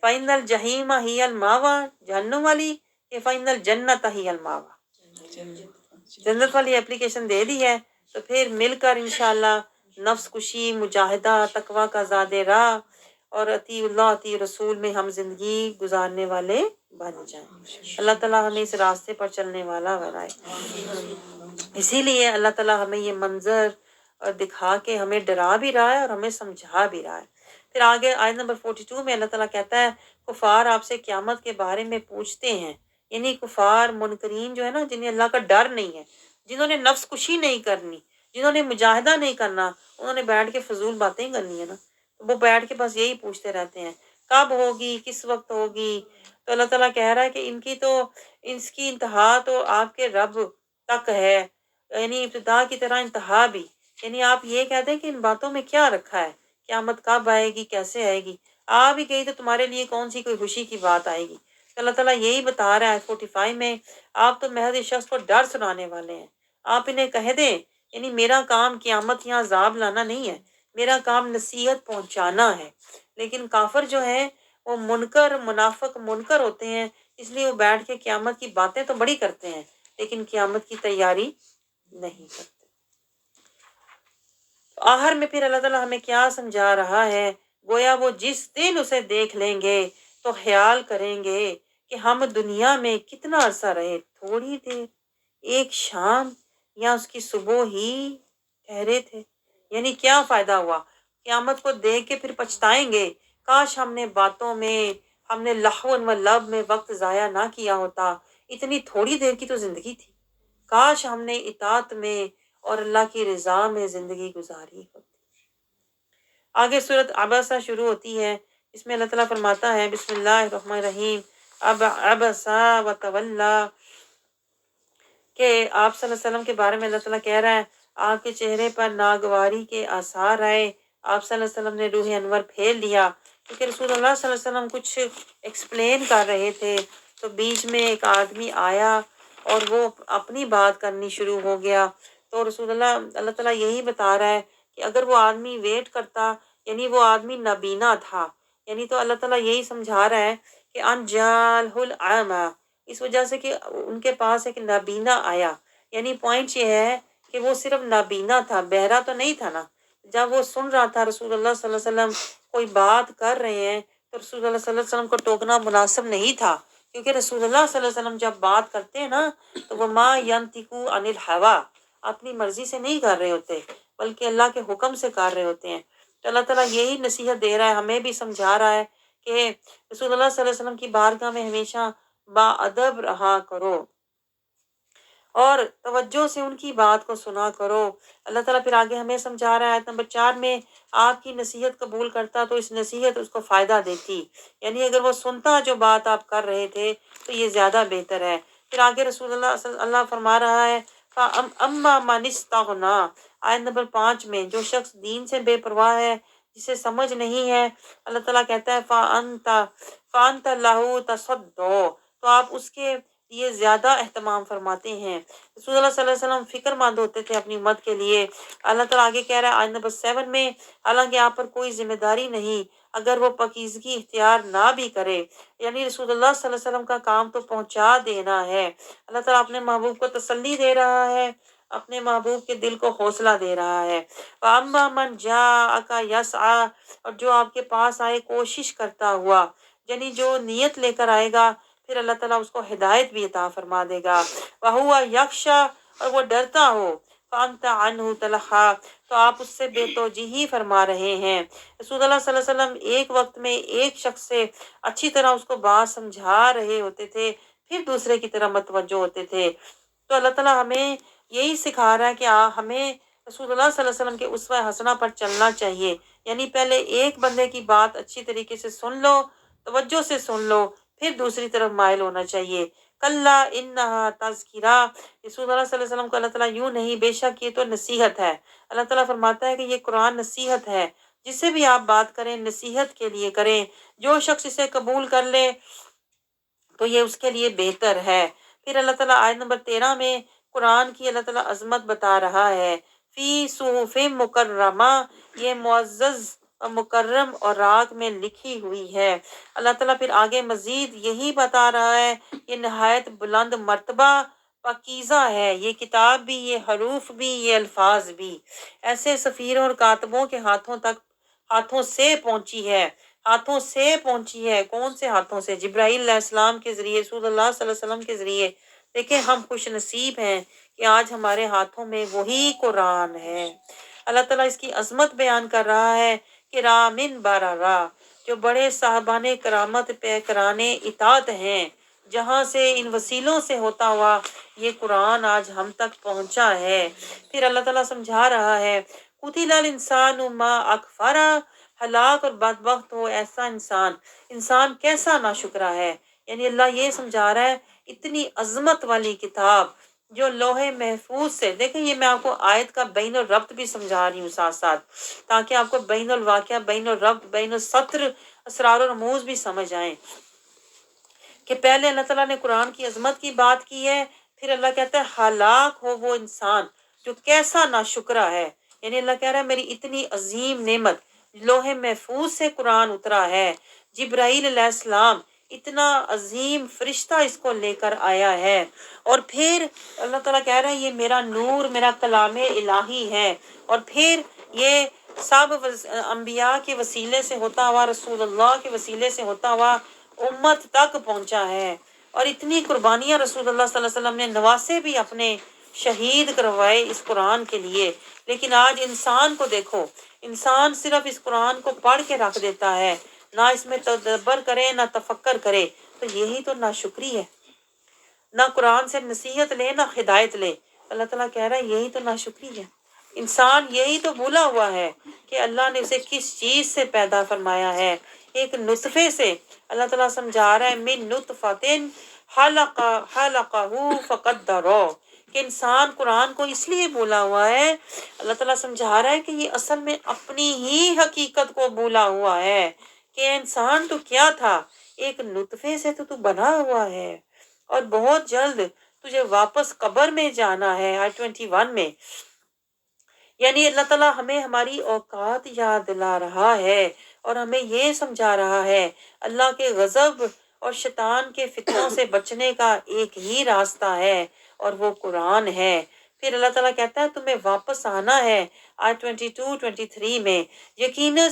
فَإِنَّ الْجَحِيمَ هِيَ الْمَأْوَىٰ، جہنم والی، کہ فَإِنَّ الْجَنَّةَ هِيَ الْمَأْوَىٰ؟ جنت والی اپلیکیشن دے دی ہے تو پھر مل کر انشاءاللہ نفس کشی، مجاہدہ، تقویٰ کا زاد راہ اور اطیع اللہ اطیع رسول میں ہم زندگی گزارنے والے بن جائیں۔ اللہ تعالیٰ ہمیں اس راستے پر چلنے والا بنائے۔ اسی لیے اللہ تعالیٰ ہمیں یہ منظر دکھا کے ہمیں ڈرا بھی رہا ہے اور ہمیں سمجھا بھی رہا ہے۔ پھر آگے آیت نمبر 42 میں اللہ تعالیٰ کہتا ہے کفار آپ سے قیامت کے بارے میں پوچھتے ہیں، یعنی کفار منکرین جو ہے نا، جنہیں اللہ کا ڈر نہیں ہے، جنہوں نے نفس کشی نہیں کرنی، جنہوں نے مجاہدہ نہیں کرنا، انہوں نے بیٹھ کے فضول باتیں کرنی ہے نا، تو وہ بیٹھ کے بس یہی پوچھتے رہتے ہیں کب ہوگی، کس وقت ہوگی۔ تو اللہ تعالیٰ کہہ رہا ہے کہ اس کی انتہا تو آپ کے رب تک ہے، یعنی ابتدا کی طرح انتہا بھی۔ یعنی آپ یہ کہتے ہیں کہ ان باتوں میں کیا رکھا ہے، قیامت کب آئے گی، کیسے آئے گی، آ بھی گئی تو تمہارے لیے کون سی کوئی خوشی کی بات آئے گی۔ تو اللہ تعالیٰ یہی بتا رہا ہے 45 میں، آپ تو محض اس شخص کو ڈر سنانے والے ہیں۔ آپ انہیں کہہ دیں، یعنی میرا کام قیامت یا عذاب لانا نہیں ہے، میرا کام نصیحت پہنچانا ہے۔ لیکن کافر جو ہیں وہ منکر، منافق منکر ہوتے ہیں، اس لیے وہ بیٹھ کے قیامت کی باتیں تو بڑی کرتے ہیں لیکن قیامت کی تیاری نہیں کرتے۔ آخر میں پھر اللہ تعالیٰ ہمیں کیا سمجھا رہا ہے؟ گویا وہ جس دن اسے دیکھ لیں گے تو خیال کریں گے کہ ہم دنیا میں کتنا عرصہ رہے، تھوڑی دیر، ایک شام یا اس کی صبح ہی ٹھہرے تھے۔ یعنی کیا فائدہ ہوا؟ قیامت کو دیکھ کے پھر پچھتائیں گے، کاش ہم نے باتوں میں، ہم نے لہو و لعب میں وقت ضائع نہ کیا ہوتا، اتنی تھوڑی دیر کی تو زندگی تھی، کاش ہم نے اطاعت میں اور اللہ کی رضا میں زندگی گزاری ہوتی۔ آگے سورۃ عبسہ شروع ہوتی ہے، اس میں اللہ تعالیٰ فرماتا ہے بسم اللہ الرحمن الرحیم، اب عبسہ وتولی، کہ آپ صلی اللہ علیہ وسلم کے بارے میں اللہ تعالیٰ کہہ رہا ہے آپ کے چہرے پر ناگواری کے آثار آئے، آپ صلی اللہ علیہ وسلم نے روح انور پھیر لیا، کیونکہ رسول اللہ صلی اللہ علیہ وسلم کچھ ایکسپلین کر رہے تھے تو بیچ میں ایک آدمی آیا اور وہ اپنی بات کرنی شروع ہو گیا۔ تو رسول اللہ تعالیٰ یہی بتا رہا ہے کہ اگر وہ آدمی ویٹ کرتا، یعنی وہ آدمی نابینا تھا، یعنی تو اللہ تعالیٰ یہی سمجھا رہا ہے کہ انجال العامہ، اس وجہ سے کہ ان کے پاس ایک نابینا آیا، یعنی پوائنٹ یہ ہے کہ وہ صرف نابینا تھا، بہرا تو نہیں تھا نا۔ جب وہ سن رہا تھا رسول اللہ صلی اللہ علیہ وسلم کوئی بات کر رہے ہیں تو رسول اللہ صلی اللہ علیہ وسلم کو ٹوکنا مناسب نہیں تھا، کیونکہ رسول اللہ صلی اللہ علیہ وسلم جب بات کرتے ہیں نا تو وہ ما ینطق عن الہویٰ، اپنی مرضی سے نہیں کر رہے ہوتے بلکہ اللہ کے حکم سے کر رہے ہوتے ہیں۔ تو اللہ تعالیٰ یہی نصیحت دے رہا ہے، ہمیں بھی سمجھا رہا ہے کہ رسول اللہ صلی اللہ علیہ وسلم کی بارگاہ میں ہمیشہ با ادب رہا کرو اور توجہ سے ان کی بات کو سنا کرو۔ اللہ تعالیٰ پھر آگے ہمیں سمجھا رہا ہے آیت نمبر 4 میں، آپ کی نصیحت قبول کرتا تو اس نصیحت اس کو فائدہ دیتی، یعنی اگر وہ سنتا جو بات آپ کر رہے تھے تو یہ زیادہ بہتر ہے۔ پھر آگے رسول اللہ فرما رہا ہے اما من استغنی، آیت نمبر 5 میں، جو شخص دین سے بے پرواہ ہے، جسے سمجھ نہیں ہے، اللہ تعالیٰ کہتا ہے فانت لہ تصدی، تو آپ اس کے یہ زیادہ اہتمام فرماتے ہیں۔ رسول اللہ صلی اللہ علیہ وسلم فکر مند ہوتے تھے اپنی امت کے لیے۔ اللہ تعالیٰ آگے کہہ رہا ہے آیت نمبر 7 میں، حالانکہ آپ پر کوئی ذمہ داری نہیں اگر وہ پاکیزگی اختیار نہ بھی کرے، یعنی رسول اللہ صلی اللہ علیہ وسلم کا کام تو پہنچا دینا ہے۔ اللہ تعالیٰ اپنے محبوب کو تسلی دے رہا ہے، اپنے محبوب کے دل کو حوصلہ دے رہا ہے۔ وَأَمَّا مَنْ جَاءَكَ يَسْعَىٰ، اور جو آپ کے پاس آئے کوشش کرتا ہوا، یعنی جو نیت لے کر آئے گا، پھر اللہ تعالیٰ اس کو ہدایت بھی عطا فرما دے گا۔ وَهُوَ يَخْشَىٰ، اور وہ ڈرتا ہو، فَأَنْتَ عَنْهُ تَلَهَّىٰ، تو آپ اس سے بے توجہی فرما رہے ہیں۔ رسول اللہ صلی اللہ علیہ وسلم ایک وقت میں ایک شخص سے اچھی طرح اس کو بات سمجھا رہے ہوتے تھے، پھر دوسرے کی طرف متوجہ ہوتے تھے۔ تو اللہ تعالیٰ ہمیں یہی سکھا رہا ہے کہ ہمیں رسول اللہ صلی اللہ علیہ وسلم کے اسوہ حسنہ پر چلنا چاہیے، یعنی پہلے ایک بندے کی بات اچھی طریقے سے سن لو، توجہ سے سن لو، پھر دوسری طرف مائل ہونا چاہیے۔ کلا انہا تذکرہ، رسول اللہ صلی اللہ علیہ وسلم کو اللہ تعالیٰ یوں نہیں، بے شک یہ تو نصیحت ہے۔ اللہ تعالیٰ فرماتا ہے کہ یہ قرآن نصیحت ہے، جس سے بھی آپ بات کریں نصیحت کے لیے کریں، جو شخص اسے قبول کر لے تو یہ اس کے لیے بہتر ہے۔ پھر اللہ تعالیٰ آیت نمبر 13 میں قرآن کی اللہ تعالیٰ عظمت بتا رہا ہے، فی صحف مکرمہ، یہ معزز اور مکرم اور راگ میں لکھی ہوئی ہے۔ اللہ تعالیٰ پھر آگے مزید یہی بتا رہا ہے، یہ نہایت بلند مرتبہ پاکیزہ ہے، یہ کتاب بھی، یہ حروف بھی، یہ الفاظ بھی، ایسے سفیروں اور کاتبوں کے ہاتھوں سے پہنچی ہے، ہاتھوں سے پہنچی ہے۔ کون سے ہاتھوں سے؟ جبرائیل علیہ السلام کے ذریعے، رسول اللہ صلی اللہ علیہ وسلم کے ذریعے۔ دیکھیں ہم خوش نصیب ہیں کہ آج ہمارے ہاتھوں میں وہی قرآن ہے۔ اللہ تعالیٰ اس کی عظمت بیان کر رہا ہے کہ رامن بارارا، جو بڑے صاحبان کرامت پہ کرانے اطاعت ہیں، جہاں سے ان وسیلوں سے ہوتا ہوا یہ قرآن آج ہم تک پہنچا ہے۔ پھر اللہ تعالیٰ سمجھا رہا ہے، قتل الانسان ما اکفرا، ہلاک اور بدبخت ہو ایسا انسان کیسا ناشکرا ہے۔ یعنی اللہ یہ سمجھا رہا ہے، اتنی عظمت والی کتاب جو لوح محفوظ سے، دیکھیں یہ میں آپ کو آیت کا بین الربط بھی سمجھا رہی ہوں ساتھ ساتھ، تاکہ آپ کو بین الواقعہ، بین الربط، بین السطر، اسرار و رموز بھی سمجھ آئیں، کہ پہلے اللہ تعالیٰ نے قرآن کی عظمت کی بات کی ہے، پھر اللہ کہتا ہے ہلاک ہو وہ انسان جو کیسا ناشکرا ہے۔ یعنی اللہ کہہ رہا ہے میری اتنی عظیم نعمت، لوح محفوظ سے قرآن اترا ہے، جبرائیل علیہ السلام اتنا عظیم فرشتہ اس کو لے کر آیا ہے، اور پھر اللہ تعالیٰ کہہ رہا ہے یہ میرا نور، میرا کلام الہی ہے، اور پھر یہ سب انبیاء کے وسیلے سے ہوتا ہوا، رسول اللہ کے وسیلے سے ہوتا ہوا امت تک پہنچا ہے۔ اور اتنی قربانیاں رسول اللہ صلی اللہ علیہ وسلم نے، نواسے بھی اپنے شہید کروائے اس قرآن کے لیے، لیکن آج انسان کو دیکھو، انسان صرف اس قرآن کو پڑھ کے رکھ دیتا ہے، نہ اس میں تدبر کرے نہ تفکر کرے، تو یہی تو ناشکری ہے۔ نہ قرآن سے نصیحت لے نہ ہدایت لے، اللہ تعالیٰ کہہ رہا ہے یہی تو ناشکری ہے۔ انسان یہی تو بھولا ہوا ہے کہ اللہ نے اسے کس چیز سے پیدا فرمایا ہے، ایک نطفے سے۔ اللہ تعالیٰ سمجھا رہا ہے من نطفۃ خلقہ فقدرہ، کہ انسان قرآن کو اس لیے بھولا ہوا ہے، اللہ تعالیٰ سمجھا رہا ہے کہ یہ اصل میں اپنی ہی حقیقت کو بھولا ہوا ہے، کہ انسان تو کیا تھا، ایک نطفے سے تو بنا ہوا ہے، اور بہت جلد تجھے واپس قبر میں جانا ہے، آیت 21 میں۔ یعنی اللہ تعالیٰ ہمیں ہماری اوقات یاد دلا رہا ہے، اور ہمیں یہ سمجھا رہا ہے اللہ کے غضب اور شیطان کے فتنوں سے بچنے کا ایک ہی راستہ ہے، اور وہ قرآن ہے۔ پھر اللہ تعالیٰ کہتا ہے تمہیں واپس آنا ہے، آیت 22-23 میں، یقیناً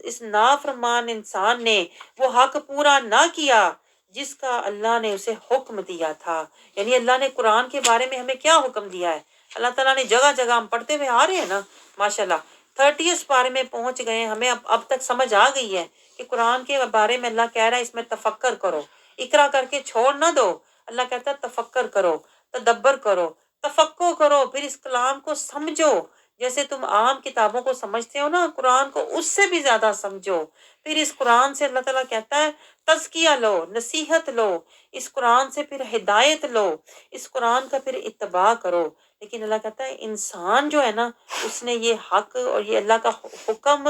اس نافرمان انسان نے وہ حق پورا نہ کیا جس کا اللہ نے اسے حکم دیا تھا۔ یعنی اللہ نے قرآن کے بارے میں ہمیں کیا حکم دیا ہے؟ اللہ تعالیٰ نے جگہ جگہ، ہم پڑھتے ہوئے آ رہے ہیں نا ماشاءاللہ، 30 پارے میں پہنچ گئے، ہمیں اب تک سمجھ آ گئی ہے کہ قرآن کے بارے میں اللہ کہہ رہا ہے اس میں تفکر کرو، اقرا کر کے چھوڑ نہ دو، اللہ کہتا ہے تفکر کرو، تدبر کرو، تفقع کرو، پھر اس کلام کو سمجھو، جیسے تم عام کتابوں کو سمجھتے ہو نا، قرآن کو اس سے بھی زیادہ سمجھو۔ پھر اس قرآن سے اللہ تعالیٰ کہتا ہے تزکیہ لو، نصیحت لو، اس قرآن سے پھر ہدایت لو، اس قرآن کا پھر اتباع کرو۔ لیکن اللہ کہتا ہے انسان جو ہے نا، اس نے یہ حق اور یہ اللہ کا حکم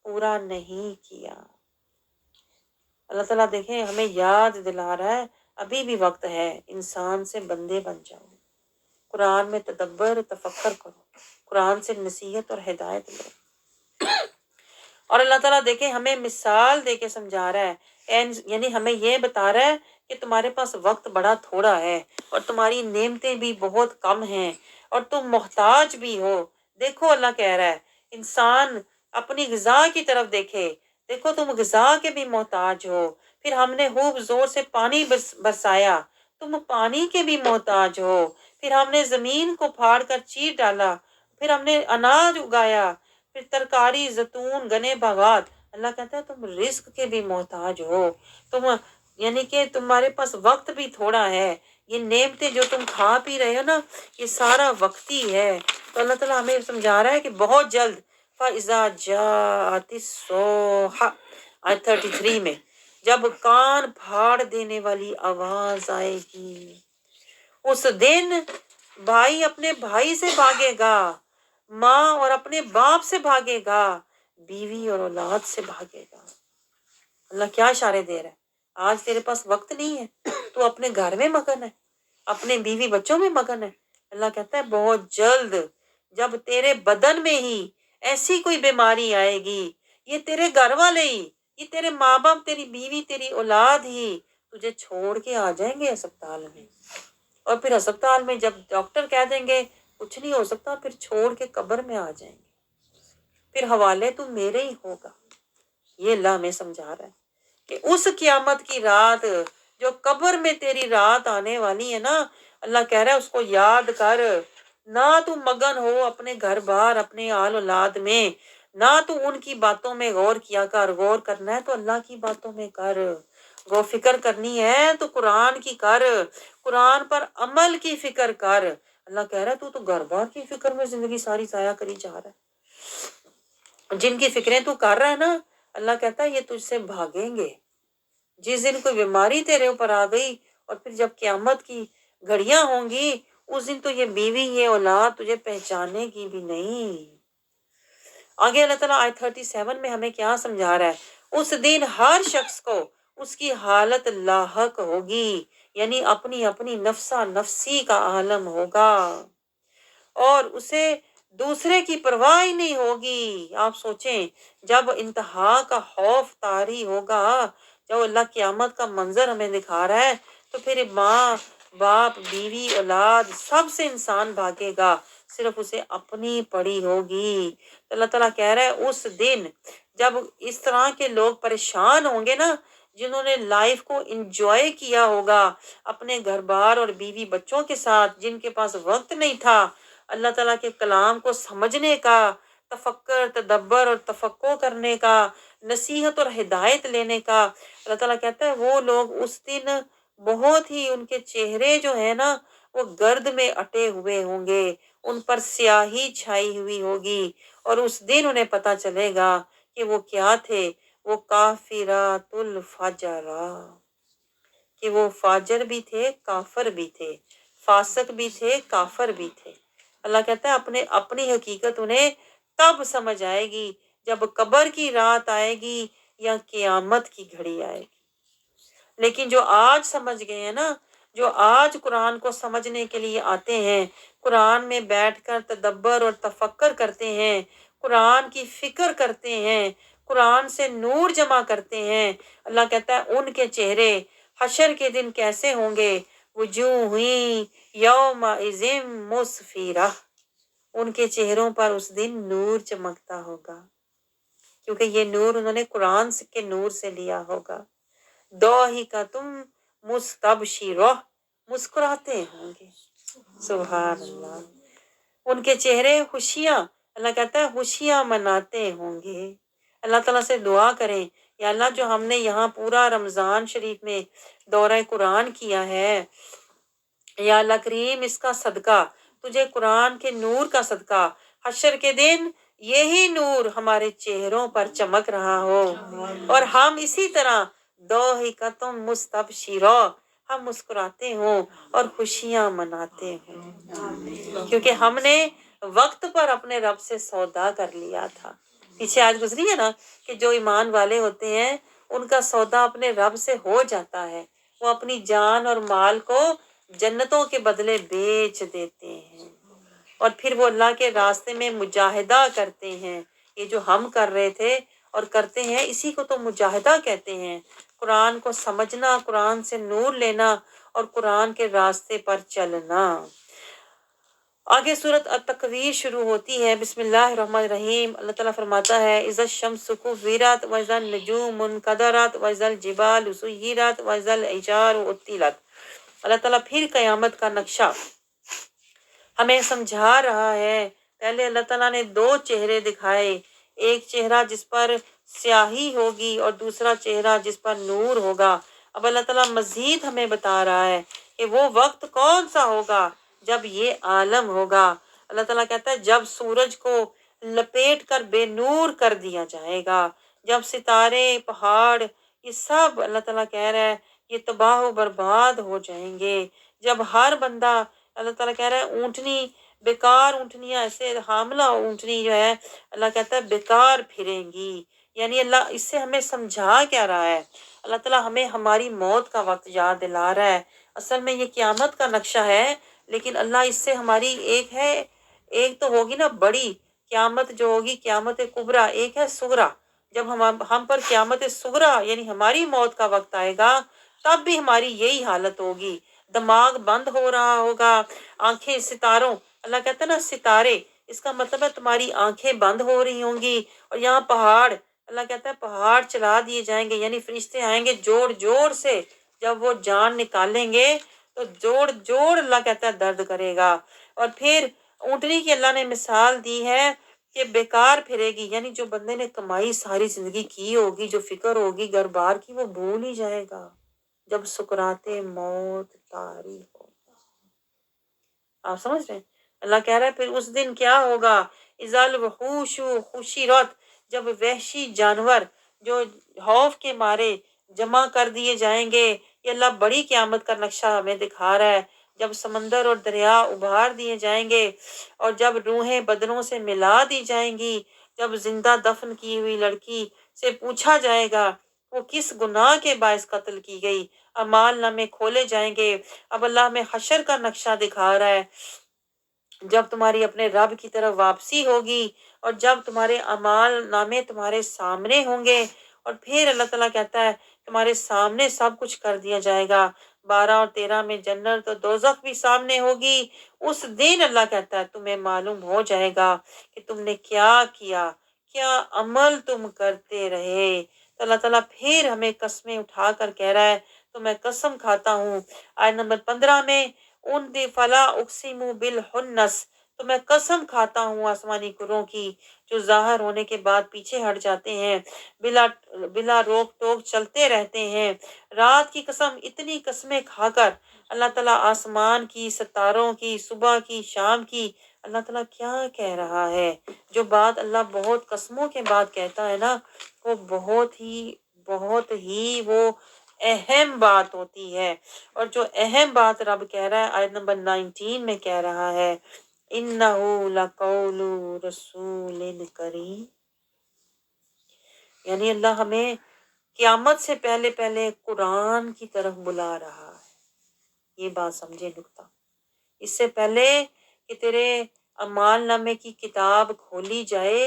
پورا نہیں کیا۔ اللہ تعالیٰ دیکھیں ہمیں یاد دلا رہا ہے ابھی بھی وقت ہے، انسان سے بندے بن جاؤ، قرآن میں تدبر تفکر کرو، قرآن سے نصیحت اور ہدایت لو۔ اور اللہ تعالیٰ دیکھیں ہمیں مثال دے کے سمجھا رہا ہے، یعنی ہمیں یہ بتا رہا ہے کہ تمہارے پاس وقت بڑا تھوڑا ہے، اور تمہاری نعمتیں بھی بہت کم ہیں، اور تم محتاج بھی ہو. دیکھو اللہ کہہ رہا ہے انسان اپنی غذا کی طرف دیکھے. دیکھو تم غذا کے بھی محتاج ہو. پھر ہم نے خوب زور سے پانی برسایا, تم پانی کے بھی محتاج ہو. پھر ہم نے زمین کو پھاڑ کر چیر ڈالا, پھر ہم نے اناج اگایا, پھر ترکاری, زیتون, گنے, باغات. اللہ کہتا ہے تم رزق کے بھی محتاج ہو. تم یعنی کہ تمہارے پاس وقت بھی تھوڑا ہے. یہ نعمتیں جو تم کھا پی رہے ہو نا, یہ سارا وقتی ہے. تو اللہ تعالیٰ ہمیں سمجھا رہا ہے کہ بہت جلد فَإِذَا جَاءَتِ الصَّاخَّةُ آیت 33 میں جب کان پھاڑ دینے والی آواز آئے گی, اس دن بھائی اپنے بھائی سے بھاگے گا, ماں اور اپنے باپ سے بھاگے گا, بیوی اور اولاد سے بھاگے گا. اللہ کیا اشارے دے رہا ہے, آج تیرے پاس وقت نہیں ہے, تو اپنے گھر میں مگن ہے, اپنے بیوی بچوں میں مگن ہے. اللہ کہتا ہے بہت جلد جب تیرے بدن میں ہی ایسی کوئی بیماری آئے گی, یہ تیرے گھر والے ہی, یہ تیرے ماں باپ, تیری بیوی, تیری اولاد ہی تجھے چھوڑ کے آ جائیں گے اسپتال میں. اور پھر اسپتال میں جب ڈاکٹر کہہ دیں گے کچھ نہیں ہو سکتا, پھر چھوڑ کے قبر میں آ جائیں گے, پھر حوالے تو میرے ہی ہوگا. یہ اللہ ہمیں سمجھا رہا ہے کہ اس قیامت کی رات جو قبر میں تیری رات آنے والی ہے نا, اللہ کہہ رہا ہے اس کو یاد کر. نہ تو مگن ہو اپنے گھر بار, اپنے آل اولاد میں, نہ تو ان کی باتوں میں غور کیا کر. غور کرنا ہے تو اللہ کی باتوں میں کر, غور فکر کرنی ہے تو قرآن کی کر, قرآن پر عمل کی فکر کر. اللہ کہہ رہا ہے تو گھر بار کی فکر میں زندگی ساری ضائع کری جا رہا ہے. جن کی فکریں تو کر رہا ہے نا, اللہ کہتا ہے یہ تجھ سے بھاگیں گے. جس دن کوئی بیماری تیرے اوپر آ گئی اور پھر جب قیامت کی گھڑیاں ہوں گی, اس دن تو یہ بیوی, یہ اولاد تجھے پہچانے کی بھی نہیں. آگے اللہ تعالیٰ آیت 37 میں ہمیں کیا سمجھا رہا ہے, اس دن ہر شخص کو اس کی حالت لاحق ہوگی, یعنی اپنی اپنی نفسا نفسی کا عالم ہوگا, اور اسے دوسرے کی پرواہ ہی نہیں ہوگی. آپ سوچیں جب انتہا کا خوف طاری ہوگا, جب اللہ قیامت کا منظر ہمیں دکھا رہا ہے, تو پھر ماں باپ, بیوی, اولاد, سب سے انسان بھاگے گا, صرف اسے اپنی پڑی ہوگی. اللہ تعالیٰ کہہ رہا ہے اس دن جب اس طرح کے لوگ پریشان ہوں گے نا, جنہوں نے لائف کو انجوائے کیا ہوگا اپنے گھر بار اور بیوی بچوں کے ساتھ, جن کے پاس وقت نہیں تھا اللہ تعالیٰ کے کلام کو سمجھنے کا, تفکر, تدبر اور تفقع کرنے کا, نصیحت اور ہدایت لینے کا. اللہ تعالیٰ کہتا ہے وہ لوگ اس دن بہت ہی, ان کے چہرے جو ہے نا وہ گرد میں اٹے ہوئے ہوں گے, ان پر سیاہی چھائی ہوئی ہوگی, اور اس دن انہیں پتہ چلے گا کہ وہ کیا تھے, وہ کافرات الفجرا, کہ وہ فاجر بھی تھے, کافر بھی تھے, فاسق بھی تھے, کافر بھی تھے. اللہ کہتا ہے اپنی حقیقت انہیں تب سمجھ آئے گی جب قبر کی رات آئے گی یا قیامت کی گھڑی آئے گی. لیکن جو آج سمجھ گئے ہیں نا, جو آج قرآن کو سمجھنے کے لیے آتے ہیں, قرآن میں بیٹھ کر تدبر اور تفکر کرتے ہیں, قرآن کی فکر کرتے ہیں, قرآن سے نور جمع کرتے ہیں, اللہ کہتا ہے ان کے چہرے حشر کے دن کیسے ہوں گے, وجوہ یومئذ مسفرہ, ان کے چہروں پر اس دن نور چمکتا ہوگا, کیونکہ یہ نور انہوں نے قرآن کے نور سے لیا ہوگا. ضاحکۃ مستبشرہ, مسکراتے ہوں گے. سبحان اللہ. ان کے چہرے خوشیاں, اللہ کہتا ہے خوشیاں مناتے ہوں گے. اللہ تعالیٰ سے دعا کریں, یا اللہ جو ہم نے یہاں پورا رمضان شریف میں دورہ قرآن کیا ہے, یا اللہ کریم اس کا صدقہ, تجھے قرآن کے نور کا صدقہ, حشر کے دن یہی نور ہمارے چہروں پر چمک رہا ہو, اور ہم اسی طرح ضاحکۃ مستبشرہ, ہم مسکراتے ہوں اور خوشیاں مناتے ہوں, کیونکہ ہم نے وقت پر اپنے رب سے سودا کر لیا تھا. پیچھے آج گزری ہے نا کہ جو ایمان والے ہوتے ہیں ان کا سودا اپنے رب سے ہو جاتا ہے, وہ اپنی جان اور مال کو جنتوں کے بدلے بیچ دیتے ہیں, اور پھر وہ اللہ کے راستے میں مجاہدہ کرتے ہیں. یہ جو ہم کر رہے تھے اور کرتے ہیں, اسی کو تو مجاہدہ کہتے ہیں. قرآن کو سمجھنا, قرآن سے نور لینا اور قرآن کے راستے پر چلنا. آگے صورت التکویر شروع ہوتی ہے۔ بسم اللہ الرحمن الرحیم۔ اللہ تعالیٰ فرماتا ہے اذا الشمس کورت واذا النجوم انکدرت واذا الجبال سیرت واذا العشار عطلت۔ اللہ تعالیٰ پھر قیامت کا نقشہ ہمیں سمجھا رہا ہے۔ پہلے اللہ تعالیٰ نے دو چہرے دکھائے، ایک چہرہ جس پر سیاہی ہوگی اور دوسرا چہرہ جس پر نور ہوگا۔ اب اللہ تعالیٰ مزید ہمیں بتا رہا ہے کہ وہ وقت کون سا ہوگا جب یہ عالم ہوگا۔ اللہ تعالیٰ کہتا ہے جب سورج کو لپیٹ کر بے نور کر دیا جائے گا، جب ستارے پہاڑ یہ سب اللہ تعالیٰ کہہ رہا ہے یہ تباہ و برباد ہو جائیں گے، جب ہر بندہ اللہ تعالیٰ کہہ رہا ہے اونٹنی بیکار اونٹنیاں ایسے حاملہ اونٹنی جو ہے اللہ کہتا ہے بیکار پھریں گی۔ یعنی اللہ اس سے ہمیں سمجھا کیا رہا ہے؟ اللہ تعالیٰ ہمیں ہماری موت کا وقت یاد دلا رہا ہے۔ اصل میں یہ قیامت کا نقشہ ہے، لیکن اللہ اس سے ہماری ایک تو ہوگی نا بڑی قیامت جو ہوگی قیامت کبریٰ، ایک ہے صغریٰ۔ جب ہم پر قیامت صغریٰ یعنی ہماری موت کا وقت آئے گا تب بھی ہماری یہی حالت ہوگی، دماغ بند ہو رہا ہوگا، آنکھیں ستاروں اللہ کہتا ہے نا ستارے، اس کا مطلب ہے تمہاری آنکھیں بند ہو رہی ہوں گی، اور یہاں پہاڑ اللہ کہتا ہے پہاڑ چلا دیے جائیں گے، یعنی فرشتے آئیں گے جوڑ جوڑ سے، جب وہ جان نکالیں گے تو جوڑ جوڑ اللہ کہتا ہے درد کرے گا۔ اور پھر اونٹنی کی اللہ نے مثال دی ہے کہ بیکار پھرے گی، یعنی جو بندے نے کمائی ساری زندگی کی ہوگی، جو فکر ہوگی گھر بار کی، وہ بھول ہی جائے گا جب سکرات موت طاری ہوگا۔ آپ سمجھ رہے ہیں؟ اللہ کہہ رہا ہے پھر اس دن کیا ہوگا، اذا الوحوش حشرت، جب وحشی جانور جو خوف کے مارے جمع کر دیے جائیں گے۔ یہ اللہ بڑی قیامت کا نقشہ ہمیں دکھا رہا ہے۔ جب سمندر اور دریا ابھار دیے جائیں گے، اور جب روحیں بدنوں سے ملا دی جائیں گی، جب زندہ دفن کی ہوئی لڑکی سے پوچھا جائے گا وہ کس گناہ کے باعث قتل کی گئی، اعمال نامے کھولے جائیں گے۔ اب اللہ ہمیں حشر کا نقشہ دکھا رہا ہے، جب تمہاری اپنے رب کی طرف واپسی ہوگی اور جب تمہارے اعمال نامے تمہارے سامنے ہوں گے، اور پھر اللہ تعالیٰ کہتا ہے تمہارے سامنے سب کچھ کر دیا جائے گا۔ 12 اور 13 میں جنت اور دوزخ بھی سامنے ہوگی۔ اس دن اللہ کہتا ہے تمہیں معلوم ہو جائے گا کہ تم نے کیا کیا، کیا عمل تم کرتے رہے۔ تو اللہ تعالیٰ پھر ہمیں قسمیں اٹھا کر کہہ رہا ہے تو میں قسم کھاتا ہوں۔ آیت نمبر 15 میں ان دی فلا اقسم بالخنس، تو میں قسم کھاتا ہوں آسمانی کروں کی جو ظاہر ہونے کے بعد پیچھے ہٹ جاتے ہیں، بلا روک ٹوک چلتے رہتے ہیں۔ رات کی قسم، اتنی قسمیں کھا کر اللہ تعالیٰ آسمان کی، ستاروں کی، صبح کی، شام کی، اللہ تعالیٰ کیا کہہ رہا ہے؟ جو بات اللہ بہت قسموں کے بعد کہتا ہے نا، وہ بہت ہی وہ اہم بات ہوتی ہے۔ اور جو اہم بات رب کہہ رہا ہے آیت نمبر 19 میں کہہ رہا ہے اِنَّهُ لَقَوْلُ رَسُولٍ کریم، یعنی اللہ ہمیں قیامت سے پہلے قرآن کی طرف بلا رہا ہے۔ یہ بات سمجھے نکتہ، اس سے پہلے کہ تیرے اعمال نامے کی کتاب کھولی جائے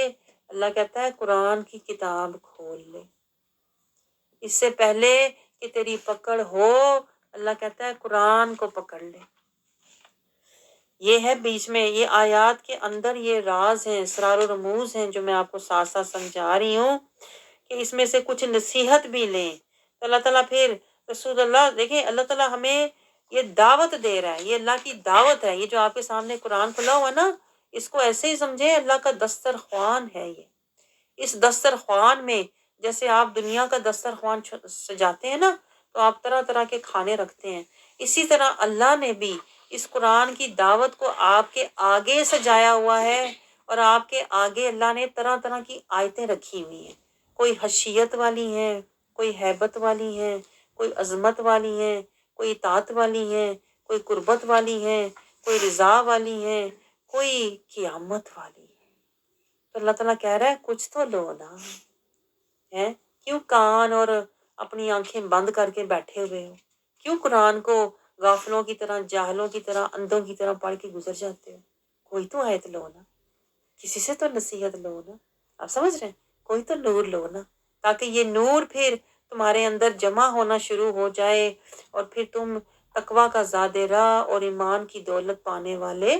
اللہ کہتا ہے قرآن کی کتاب کھول لے۔ اس سے پہلے کہ تیری پکڑ ہو اللہ کہتا ہے قرآن کو پکڑ لے۔ یہ ہے بیچ میں، یہ آیات کے اندر یہ راز ہیں، اسرار و رموز ہیں جو میں آپ کو ساتھ ساتھ سمجھا رہی ہوں کہ اس میں سے کچھ نصیحت بھی لیں۔ تو اللہ تعالیٰ پھر رسول اللہ، دیکھیں اللہ تعالیٰ ہمیں یہ دعوت دے رہا ہے، یہ اللہ کی دعوت ہے۔ یہ جو آپ کے سامنے قرآن کھلا ہوا نا، اس کو ایسے ہی سمجھے اللہ کا دسترخوان ہے یہ۔ اس دسترخوان میں جیسے آپ دنیا کا دسترخوان سجاتے ہیں نا، تو آپ طرح طرح کے کھانے رکھتے ہیں، اسی طرح اللہ نے بھی اس قرآن کی دعوت کو آپ کے آگے سجایا ہوا ہے، اور آپ کے آگے اللہ نے طرح طرح کی آیتیں رکھی ہوئی ہیں۔ کوئی حشیت والی ہیں، کوئی ہیبت والی ہیں، کوئی عظمت والی ہیں، کوئی اطاعت والی ہیں، کوئی قربت والی ہیں، کوئی رضا والی ہیں، کوئی قیامت والی ہے۔ تو اللہ تعالیٰ کہہ رہا ہے کچھ تو لو نا، ہے کیوں کان اور اپنی آنکھیں بند کر کے بیٹھے ہوئے ہو؟ کیوں قرآن کو غافلوں کی طرح، جاہلوں کی طرح، اندھوں کی طرح پڑھ کے گزر جاتے ہو؟ کوئی تو آیت لو نا، کسی سے تو نصیحت لو نا۔ آپ سمجھ رہے ہیں؟ کوئی تو نور لو نا، تاکہ یہ نور پھر تمہارے اندر جمع ہونا شروع ہو جائے، اور پھر تم تقویٰ کا زاد راہ اور ایمان کی دولت پانے والے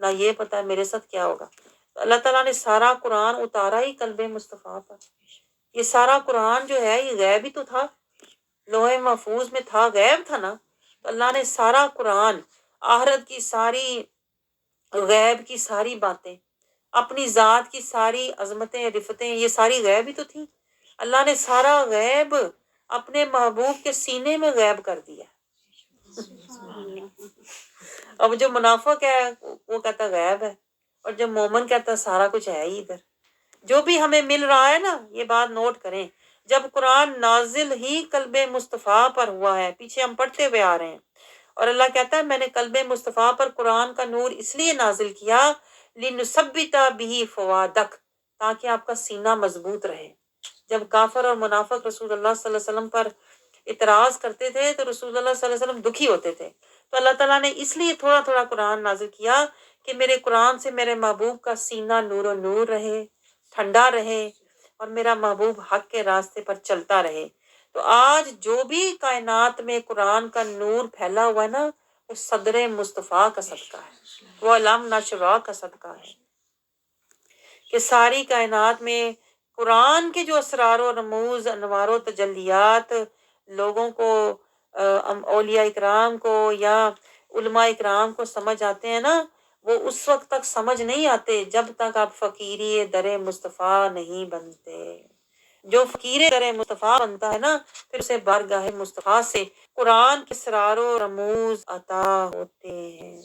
نہ یہ پتا ہے میرے ساتھ کیا ہوگا۔ تو اللہ تعالیٰ نے سارا قرآن اتارا ہی قلب مصطفیٰ پر۔ یہ سارا قرآن جو ہے یہ غیب ہی تو تھا، لوح محفوظ میں تھا، غیب تھا نا۔ تو اللہ نے سارا قرآن، آخرت کی ساری غیب کی ساری باتیں، اپنی ذات کی ساری عظمتیں رفتیں، یہ ساری غیب ہی تو تھیں۔ اللہ نے سارا غیب اپنے محبوب کے سینے میں غیب کر دیا۔ اب جو منافق ہے وہ کہتا غیب ہے، اور جو مومن کہتا سارا کچھ ہے ہی ادھر۔ جو بھی ہمیں مل رہا ہے نا، یہ بات نوٹ کریں، جب قرآن نازل ہی قلب مصطفیٰ پر ہوا ہے، پیچھے ہم پڑھتے ہوئے آ رہے ہیں، اور اللہ کہتا ہے میں نے قلب مصطفیٰ پر قرآن کا نور اس لیے نازل کیا لِنُثَبِّتَ بِهِ فُؤَادَكَ، تاکہ آپ کا سینہ مضبوط رہے۔ جب کافر اور منافق رسول اللہ صلی اللہ علیہ وسلم پر اعتراض کرتے تھے تو رسول اللہ صلی اللہ علیہ وسلم دکھی ہوتے تھے، تو اللہ تعالیٰ نے اس لیے تھوڑا تھوڑا قرآن نازل کیا کہ میرے قرآن سے میرے محبوب کا سینہ نور و نور رہے، ٹھنڈا رہے، اور میرا محبوب حق کے راستے پر چلتا رہے۔ تو آج جو بھی کائنات میں قرآن کا نور پھیلا ہوا ہے نا، وہ صدر مصطفیٰ کا صدقہ ہے، وہ علم نشرہ کا صدقہ ہے، کہ ساری کائنات میں قرآن کے جو اسرار و رموز، انوار و تجلیات لوگوں کو، اولیاء اکرام کو یا علماء اکرام کو سمجھ آتے ہیں نا، وہ اس وقت تک سمجھ نہیں آتے جب تک آپ فقیری در مصطفیٰ نہیں بنتے۔ جو فقیر در مصطفیٰ بنتا ہے نا، پھر اسے بارگاہ مصطفیٰ سے قرآن کے اسرار و رموز عطا ہوتے ہیں۔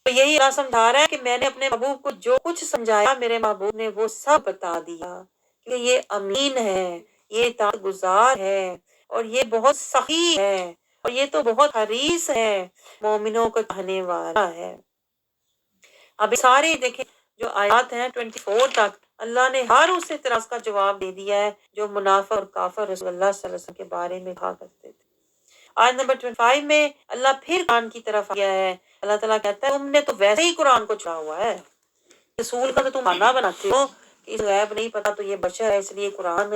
تو یہی اللہ سمجھا رہا ہے کہ میں نے اپنے محبوب کو جو کچھ سمجھایا، میرے محبوب نے وہ سب بتا دیا، کہ یہ امین ہے، یہ اطاعت گزار ہے، اور یہ بہت سخی ہے، اور یہ تو بہت حریص ہے، مومنوں کو چاہنے والا ہے۔ اب سارے دیکھیں جو آیات ہیں 24 تک، اللہ نے ہر اس اعتراض کا جواب دے دیا ہے جو منافق اور کافر رسول اللہ صلی اللہ علیہ وسلم کے بارے میں کہا کرتے تھے۔ آیت نمبر 25 میں اللہ پھر قرآن کی طرف آیا ہے۔ اللہ تعالیٰ کہتا ہے تم نے تو ویسے ہی قرآن کو چھوڑا ہوا ہے، رسول کا تو تم مانا بناتے ہو کہ اس غیب نہیں پتا تو یہ بشر ہے، اس لیے قرآن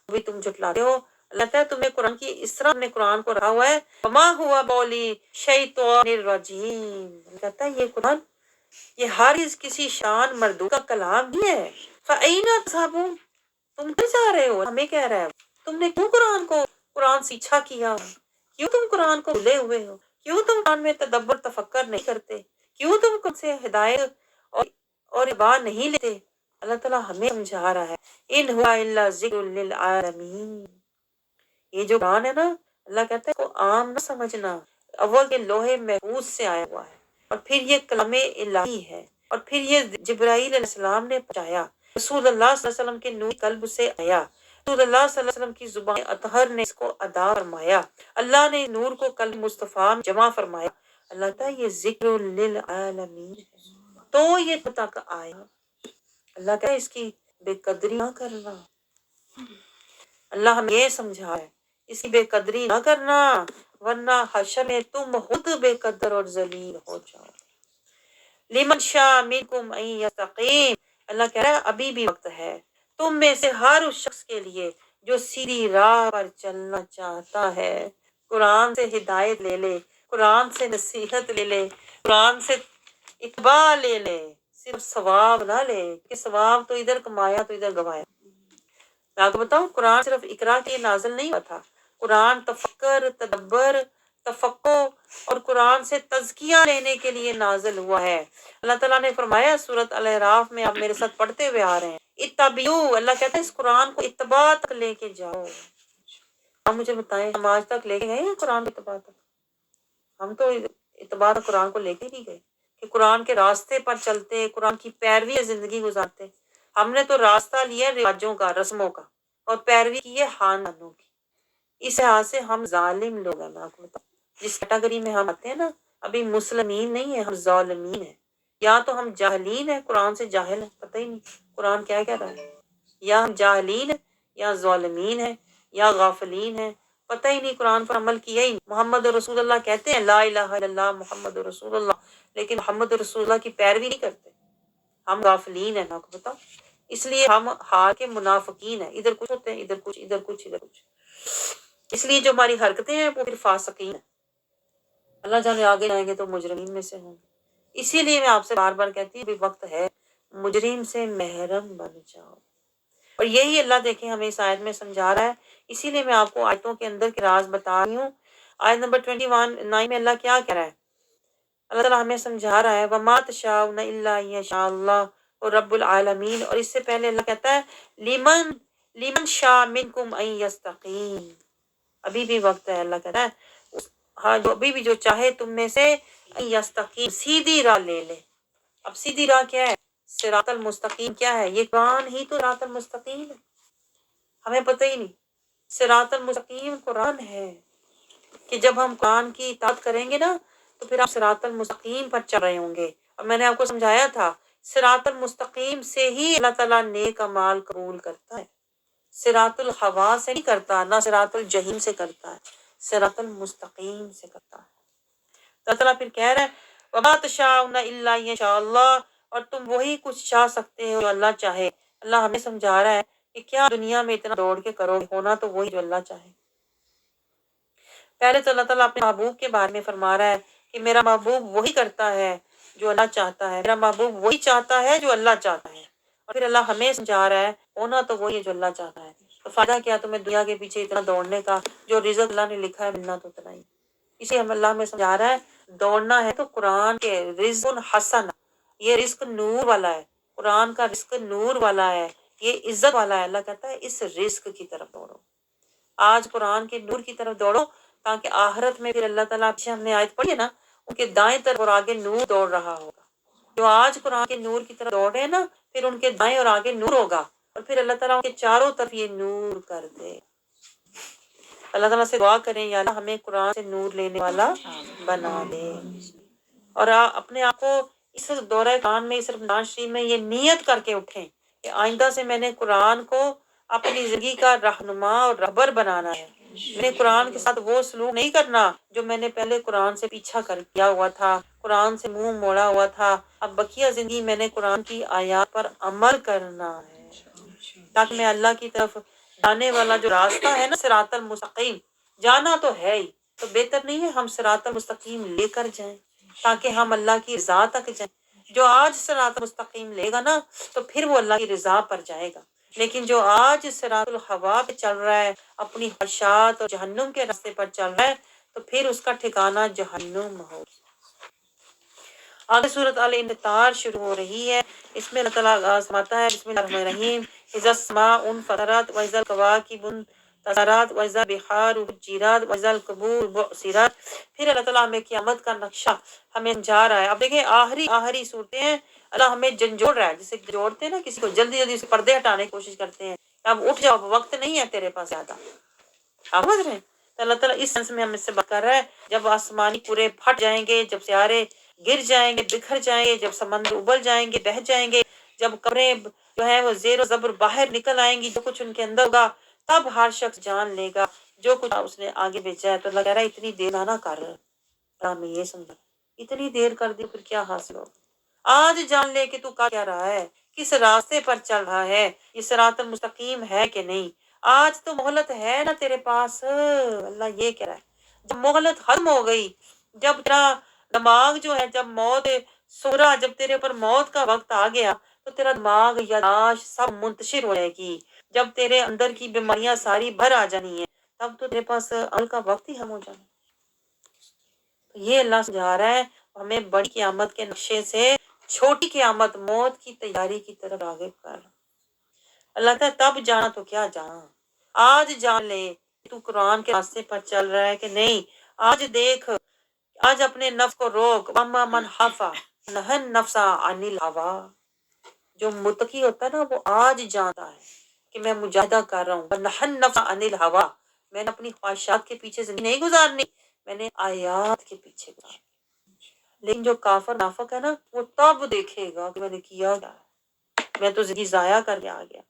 بھی تم جھٹلاتے ہو۔ اللہ کہتا ہے تمہیں قرآن کی اس طرح نے قرآن کو رکھا ہوا ہے، وما ہوا بولی شیطان الرجیم، اللہ کہتا ہے یہ قرآن یہ ہر کسی شان مردود کا کلام ہی ہے۔ فَأَيْنَ تَذْهَبُونَ، تم کہاں جا رہے ہو؟ ہمیں کہہ رہا ہے تم نے کیوں قرآن سے پیچھا کیا، کیوں تم قرآن کو بھولے ہوئے ہو، کیوں تم قرآن میں تدبر تفکر نہیں کرتے، کیوں تم قرآن سے ہدایت اور بات نہیں لیتے۔ اللہ تعالیٰ ہمیں سمجھا رہا ہے ان ہوا الا ذکر للعالمین، یہ جو قرآن ہے نا، اللہ کہتا ہے کو عام نہ سمجھنا، اول کے لوح محفوظ سے آیا ہوا ہے، اور پھر یہ کلام الہی ہے، اور پھر یہ جبرائیل علیہ السلام نے پہنچایا، رسول اللہ صلی اللہ علیہ وسلم کے نور قلب سے آیا، رسول اللہ صلی اللہ علیہ وسلم کی زبان اطہر نے اس کو ادا فرمایا، اللہ نے نور کو قلب مصطفیٰ میں جمع فرمایا۔ اللہ کہتا ہے یہ ذکر للعالمین ہے، تو یہ تک آیا۔ اللہ کہتا ہے اس کی بے قدری نہ کرنا، اللہ ہمیں یہ سمجھا ہے اس کی بے قدری نہ کرنا، ورنہ حشر میں تم خود بے قدر اور ذلیل ہو جاؤ۔ لمن شاء منکم ان یستقیم، اللہ کہہ رہا ہے ابھی بھی وقت ہے تم میں سے ہر اس شخص کے لیے جو سیدھی راہ پر چلنا چاہتا ہے، قرآن سے ہدایت لے لے، قرآن سے نصیحت لے لے، قرآن سے اتباع لے لے، صرف ثواب نہ لے، کہ ثواب تو ادھر کمایا تو ادھر گوایا۔ میں آپ کو بتاؤں قرآن صرف اقرا کے لیے نازل نہیں ہوا تھا، قرآن تفکر، تدبر، تفقہ اور قرآن سے تزکیہ لینے کے لیے نازل ہوا ہے۔ اللہ تعالیٰ نے فرمایا سورۃ الاعراف میں، آپ میرے ساتھ پڑھتے ہوئے آ رہے ہیں، اتبعوا، اللہ کہتا ہے اس قرآن کو اتباع تک لے کے جاؤ۔ آپ مجھے بتائیں ہم آج تک لے کے گئے ہیں قرآن کو اتباع تک؟ ہم تو اتباع تک قرآن کو لے کے نہیں گئے کہ قرآن کے راستے پر چلتے، قرآن کی پیروی زندگی گزارتے۔ ہم نے تو راستہ لیا رواجوں کا، رسموں کا، اور پیروی کی ہے خاندانوں کی۔ اس لحاظ سے ہم ظالم لوگ ہیں۔ میں آپ کو بتاؤں جس کیٹیگری میں ہم آتے ہیں نا، ابھی مسلمین نہیں ہیں، ہم ظالمین ہیں۔ یا تو ہم جاہلین ہیں، قرآن سے جاہل ہیں، پتہ ہی نہیں قرآن کیا کہہ رہا ہے، یا ہم جاہلین ہیں، یا ظالمین ہیں، یا غافلین ہیں، پتہ ہی نہیں قرآن پر عمل کیا ہی نہیں۔ محمد رسول اللہ کہتے ہیں لا الہ الا اللہ محمد رسول اللہ، لیکن محمد رسول اللہ کی پیروی نہیں کرتے۔ ہم غافلین ہیں، میں آپ کو بتاؤں، اس لیے ہم حال کے منافقین ہیں، ادھر کچھ ہوتے ہیں، ادھر کچھ، ادھر کچھ، ادھر کچھ، اس لیے جو ہماری حرکتیں ہیں وہ پھر فاسقین ہیں۔ اللہ جانے آگے جائیں گے تو مجرمین میں سے ہوں گے۔ اسی لیے میں آپ سے بار بار کہتی ہوں ابھی وقت ہے، مجرم سے محرم بن جاؤ۔ اور یہی اللہ دیکھیں ہمیں اس آیت میں سمجھا رہا ہے، اسی لیے میں آپ کو آیتوں کے اندر کے راز بتا رہی ہوں۔ آیت نمبر 21 میں اللہ کیا کہہ رہا ہے؟ اللہ تعالیٰ ہمیں سمجھا رہا ہے وَمَا تَشَاءُونَ إِلَّا أَن يَشَاءَ اللَّهُ اور رب العالمین، اور اس سے پہلے اللہ کہتا ہے لمن شاء منکم ان یستقیم، ابھی بھی وقت ہے، اللہ کہتا ہے ہاں جو ابھی بھی جو چاہے تم میں سے ان یستقیم، سیدھی راہ لے لے۔ اب سیدھی راہ کیا ہے؟ صراط المستقیم کیا ہے؟ یہ قرآن ہی تو صراط المستقیم ہے، ہمیں پتہ ہی نہیں۔ صراط المستقیم قرآن ہے کہ جب ہم قرآن کی اطاعت کریں گے نا تو پھر آپ صراط المستقیم پر چل رہے ہوں گے۔ اور میں نے آپ کو سمجھایا تھا صراط المستقیم سے ہی اللہ تعالیٰ نیک اعمال قبول کرتا ہے، صراط الہوا سے نہیں کرتا، نہ صراط الجحیم سے کرتا ہے، صراط المستقیم سے کرتا ہے۔ اللہ تعالیٰ پھر کہہ رہا ہے وَمَا تَشَاءُونَ إِلَّا أَن يَشَاءَ اللَّهُ، اور تم وہی کچھ چاہ سکتے ہو جو اللہ چاہے۔ اللہ ہمیں سمجھا رہا ہے کہ کیا دنیا میں اتنا دوڑ کے کرو گے، ہونا تو وہی جو اللہ چاہے۔ پہلے تو اللہ تعالیٰ اپنے محبوب کے بارے میں فرما رہا ہے کہ میرا محبوب وہی کرتا ہے جو اللہ چاہتا ہے، میرا محبوب وہی چاہتا ہے جو اللہ چاہتا ہے۔ اور پھر اللہ ہمیں سمجھا رہا ہے ہونا تو وہی ہے جو اللہ چاہتا ہے۔ تو فائدہ کیا تمہیں دنیا کے پیچھے اتنا دوڑنے کا، جو رزق اللہ نے لکھا ہے ملنا تو اتنا ہی۔ اسی ہم اللہ ہمیں سمجھا رہا ہے دوڑنا ہے تو قرآن کے رزق حسن، یہ رزق نور والا ہے، قرآن کا رزق نور والا ہے، یہ عزت والا ہے۔ اللہ کہتا ہے اس رزق کی طرف دوڑو، آج قرآن کے نور کی طرف دوڑو، تاکہ آخرت میں پھر اللہ تعالیٰ پیچھے ہم نے آیت پڑھی ہے نا، ان کے دائیں طرف اور آگے نور دوڑ رہا ہوگا۔ جو آج قرآن کے نور کی طرف دوڑ رہے ہیں نا، پھر ان کے دائیں اور آگے نور ہوگا، اور پھر اللہ تعالیٰ ان کے چاروں طرف یہ نور کر دے۔ اللہ تعالیٰ سے دعا کریں یا اللہ ہمیں قرآن سے نور لینے والا بنا دے، اور اپنے آپ کو اس دورہ قرآن میں، اس رمضان شریف میں یہ نیت کر کے اٹھیں کہ آئندہ سے میں نے قرآن کو اپنی زندگی کا رہنما اور رہبر بنانا ہے۔ میں نے قرآن کے ساتھ وہ سلوک نہیں کرنا جو میں نے پہلے قرآن سے پیچھا کر کیا ہوا تھا، قرآن سے منہ موڑا ہوا تھا۔ اب بقیہ زندگی میں نے قرآن کی آیات پر عمل کرنا ہے، تاکہ میں اللہ کی طرف جانے والا جو راستہ ہے نا صراط المستقیم، جانا تو ہے ہی، تو بہتر نہیں ہے ہم صراط المستقیم لے کر جائیں تاکہ ہم اللہ کی رضا تک جائیں۔ جو آج صراط المستقیم لے گا نا تو پھر وہ اللہ کی رضا پر جائے گا، لیکن جو آج صراط الہوا پہ چل رہا ہے، اپنی خواہشات اور جہنم کے راستے پر چل رہا ہے، تو پھر اس کا ٹھکانہ جہنم ہو۔ آگے سورۃ الانفطار شروع ہو رہی ہے، اس میں اللہ تعالیٰ فرماتا ہے بسم اللہ الرحمن الرحیم اذا السماء انفطرت واذا الکواکب انتثرت واذا البحار فجرت واذا القبور بعثرت۔ پھر اللہ تعالیٰ ہمیں قیامت کا نقشہ ہمیں سمجھا رہا ہے۔ اب دیکھیں آخری صورتیں ہیں، اللہ ہمیں جھنجھوڑ رہا ہے، جیسے جوڑتے ہیں نا کسی کو، جلدی جلدی سے پردے ہٹانے کی کوشش کرتے ہیں، اب اٹھ جاؤ وقت نہیں ہے تیرے پاس زیادہ، آپ سمجھ رہے ہیں؟ تو اللہ تعالیٰ اس سنس میں ہم سے بات کر رہا ہے جب آسمانی پورے پھٹ جائیں گے، جب سیارے گر جائیں گے، بکھر جائیں گے، جب سمندر ابل جائیں گے، بہہ جائیں گے، جب قبریں جو ہیں وہ زیر و زبر باہر نکل آئیں گی، جو کچھ ان کے اندر ہوگا، تب ہر شخص جان لے گا جو کچھ اس نے آگے بھیجا ہے۔ تو اللہ کہہ رہا ہے اتنی دیر نہ کر، ہمیں یہ سمجھا اتنی دیر کر دی پھر کیا حاصل ہوگا؟ آج جان لے کہ تو کر کیا رہا ہے، کس راستے پر چل رہا ہے، یہ صراط المستقیم ہے کہ نہیں۔ آج تو مہلت ہے نا تیرے پاس، اللہ یہ کہہ رہا ہے جب مہلت ختم ہو گئی، جب تیرا دماغ جو ہے، جب موت سورا، جب تیرے اوپر موت کا وقت آ گیا تو تیرا دماغ یاداشت سب منتشر ہو جائے گی، جب تیرے اندر کی بیماریاں ساری بھر آ جانی ہیں، تب تو تیرے پاس عمل کا وقت ہی ہم ہو جانا۔ یہ اللہ سمجھا رہا ہے ہمیں بڑی قیامت کے نقشے سے چھوٹی قیامت موت کی تیاری کی طرف راغب کر۔ اللہ کہتا ہے تب جانا تو کیا جانا، آج جان لے تو قرآن کے راستے پر چل رہا ہے کہ نہیں۔ آج دیکھ، آج اپنے نفس کو روک، وَمَا مَنْ خَافَ نَهَى النَّفْسَ عَنِ الْهَوَىٰ، جو متقی ہوتا ہے نا وہ آج جانتا ہے کہ میں مجاہدہ کر رہا ہوں، وَنَهَى النَّفْسَ عَنِ الْهَوَىٰ، میں نے اپنی خواہشات کے پیچھے زندگی نہیں گزارنی، میں نے آیات کے پیچھے گزارنی۔ لیکن جو کافر نافق ہے نا وہ تب دیکھے گا کہ میں نے کیا کیا ہے، میں تو زندگی ضائع کر کے آ گیا۔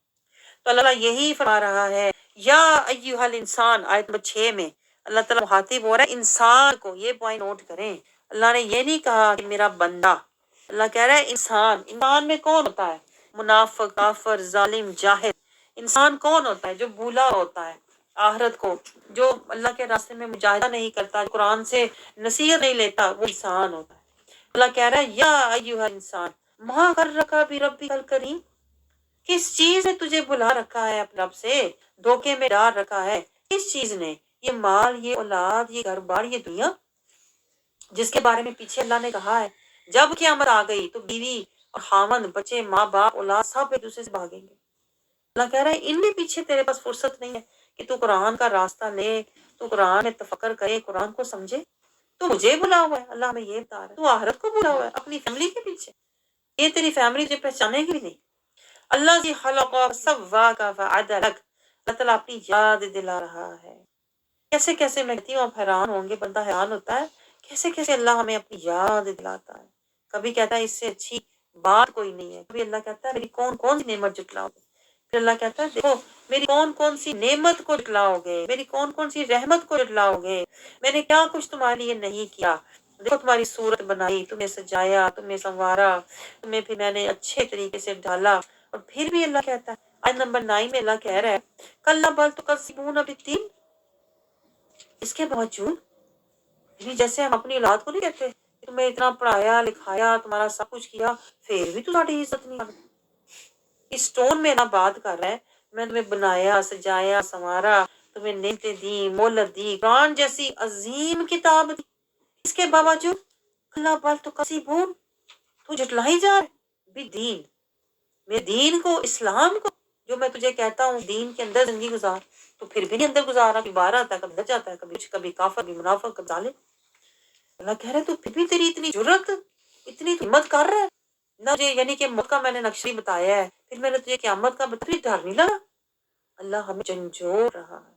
تو اللہ یہی فرما رہا ہے یا ایھا الانسان، آیت نمبر 6 میں اللہ تعالیٰ مخاطب ہو رہا ہے انسان کو، یہ پوائنٹ نوٹ کریں، اللہ نے یہ نہیں کہا کہ میرا بندہ، اللہ کہہ رہا ہے انسان۔ انسان میں کون ہوتا ہے؟ منافق، کافر، ظالم، جاہل۔ انسان کون ہوتا ہے؟ جو بھولا ہوتا ہے آخرت کو، جو اللہ کے راستے میں مجاہدہ نہیں کرتا، قرآن سے نصیحت نہیں لیتا، وہ انسان ہوتا ہے۔ اللہ کہہ رہا ہے یا ایھا انسان ما غرک بربک الکریم، کس چیز نے تجھے بلا رکھا ہے اپنے رب سے، دھوکے میں ڈال رکھا ہے، کس چیز نے؟ یہ مال، یہ اولاد، یہ گھر بار، یہ دنیا، جس کے بارے میں پیچھے اللہ نے کہا ہے جب قیامت آ گئی تو بیوی اور خامند، بچے، ماں باپ، اولاد سب ایک دوسرے سے بھاگیں گے۔ اللہ کہہ رہا ہے ان کے پیچھے تیرے پاس فرصت نہیں ہے کہ تو قرآن کا راستہ لے، تو قرآن میں تفکر کرے، قرآن کو سمجھے۔ تو مجھے بلا ہوا ہے، اللہ ہمیں یہ بتا رہا ہے، تو آخرت کو بلا ہوا ہے اپنی فیملی کے پیچھے، یہ تیری فیملی تجھے پہچانے گی بھی نہیں۔ اللہ جی خلق سواک فعدلک، اللہ تعالیٰ اپنی یاد دلا رہا ہے۔ کیسے کیسے، میں کہتی ہوں آپ حیران ہوں گے، بندہ حیران ہوتا ہے کیسے کیسے اللہ ہمیں اپنی یاد دلاتا ہے۔ کبھی کہتا ہے اس سے اچھی بات کوئی نہیں ہے، کبھی اللہ کہتا ہے میری کون کون سی نعمت جٹلاؤ گے، پھر اللہ کہتا ہے دیکھو میری کون کون سی نعمت کو جٹلاؤ گے، میری کون کون سی رحمت کو جٹلاؤ گے، میں نے کیا کچھ تمہارے لیے نہیں کیا۔ دیکھو تمہاری صورت بنائی، تمہیں سجایا، تمہیں سنوارا، تمہیں پھر میں نے اچھے طریقے سے ڈالا، اور پھر بھی اللہ کہتا ہے آیت نمبر 9 میں اللہ کہہ رہا ہے کلا بل تکذبون بالدین، اس کے باوجود بھی جیسے ہم اپنی اولاد کو نہیں کہتے کہ تمہیں اتنا پڑھایا لکھایا، تمہارا سب کچھ کیا، پھر بھی تمہاری عزت نہیں کرتے۔ اس ٹون میں نہ بات کر رہا ہے میں تمہیں بنایا، سجایا، سنوارا، تمہیں نعمتیں دی، مہلت دی، قرآن جیسی عظیم کتاب دی، اس کے باوجود اللہ بل تکذبون، تو جھٹلائی جا رہا ہے بالدین، میں دین کو، اسلام کو، جو میں تجھے کہتا ہوں دین کے اندر زندگی گزار، تو پھر بھی نہیں اندر گزارا، کبھی باہر آتا ہے، کبھی اندر جاتا ہے، کبھی کافر، کبھی منافق، کبھی ظالم۔ اللہ کہہ رہا ہے تو پھر بھی تیری اتنی جرت، اتنی ہمت کر رہا ہے نہ مجھے، یعنی کہ موت کا میں نے نقشہ بتایا ہے، پھر میں نے تجھے قیامت کا بتا، ڈر نہیں لگا؟ اللہ ہمیں جھنجھوڑ رہا ہے،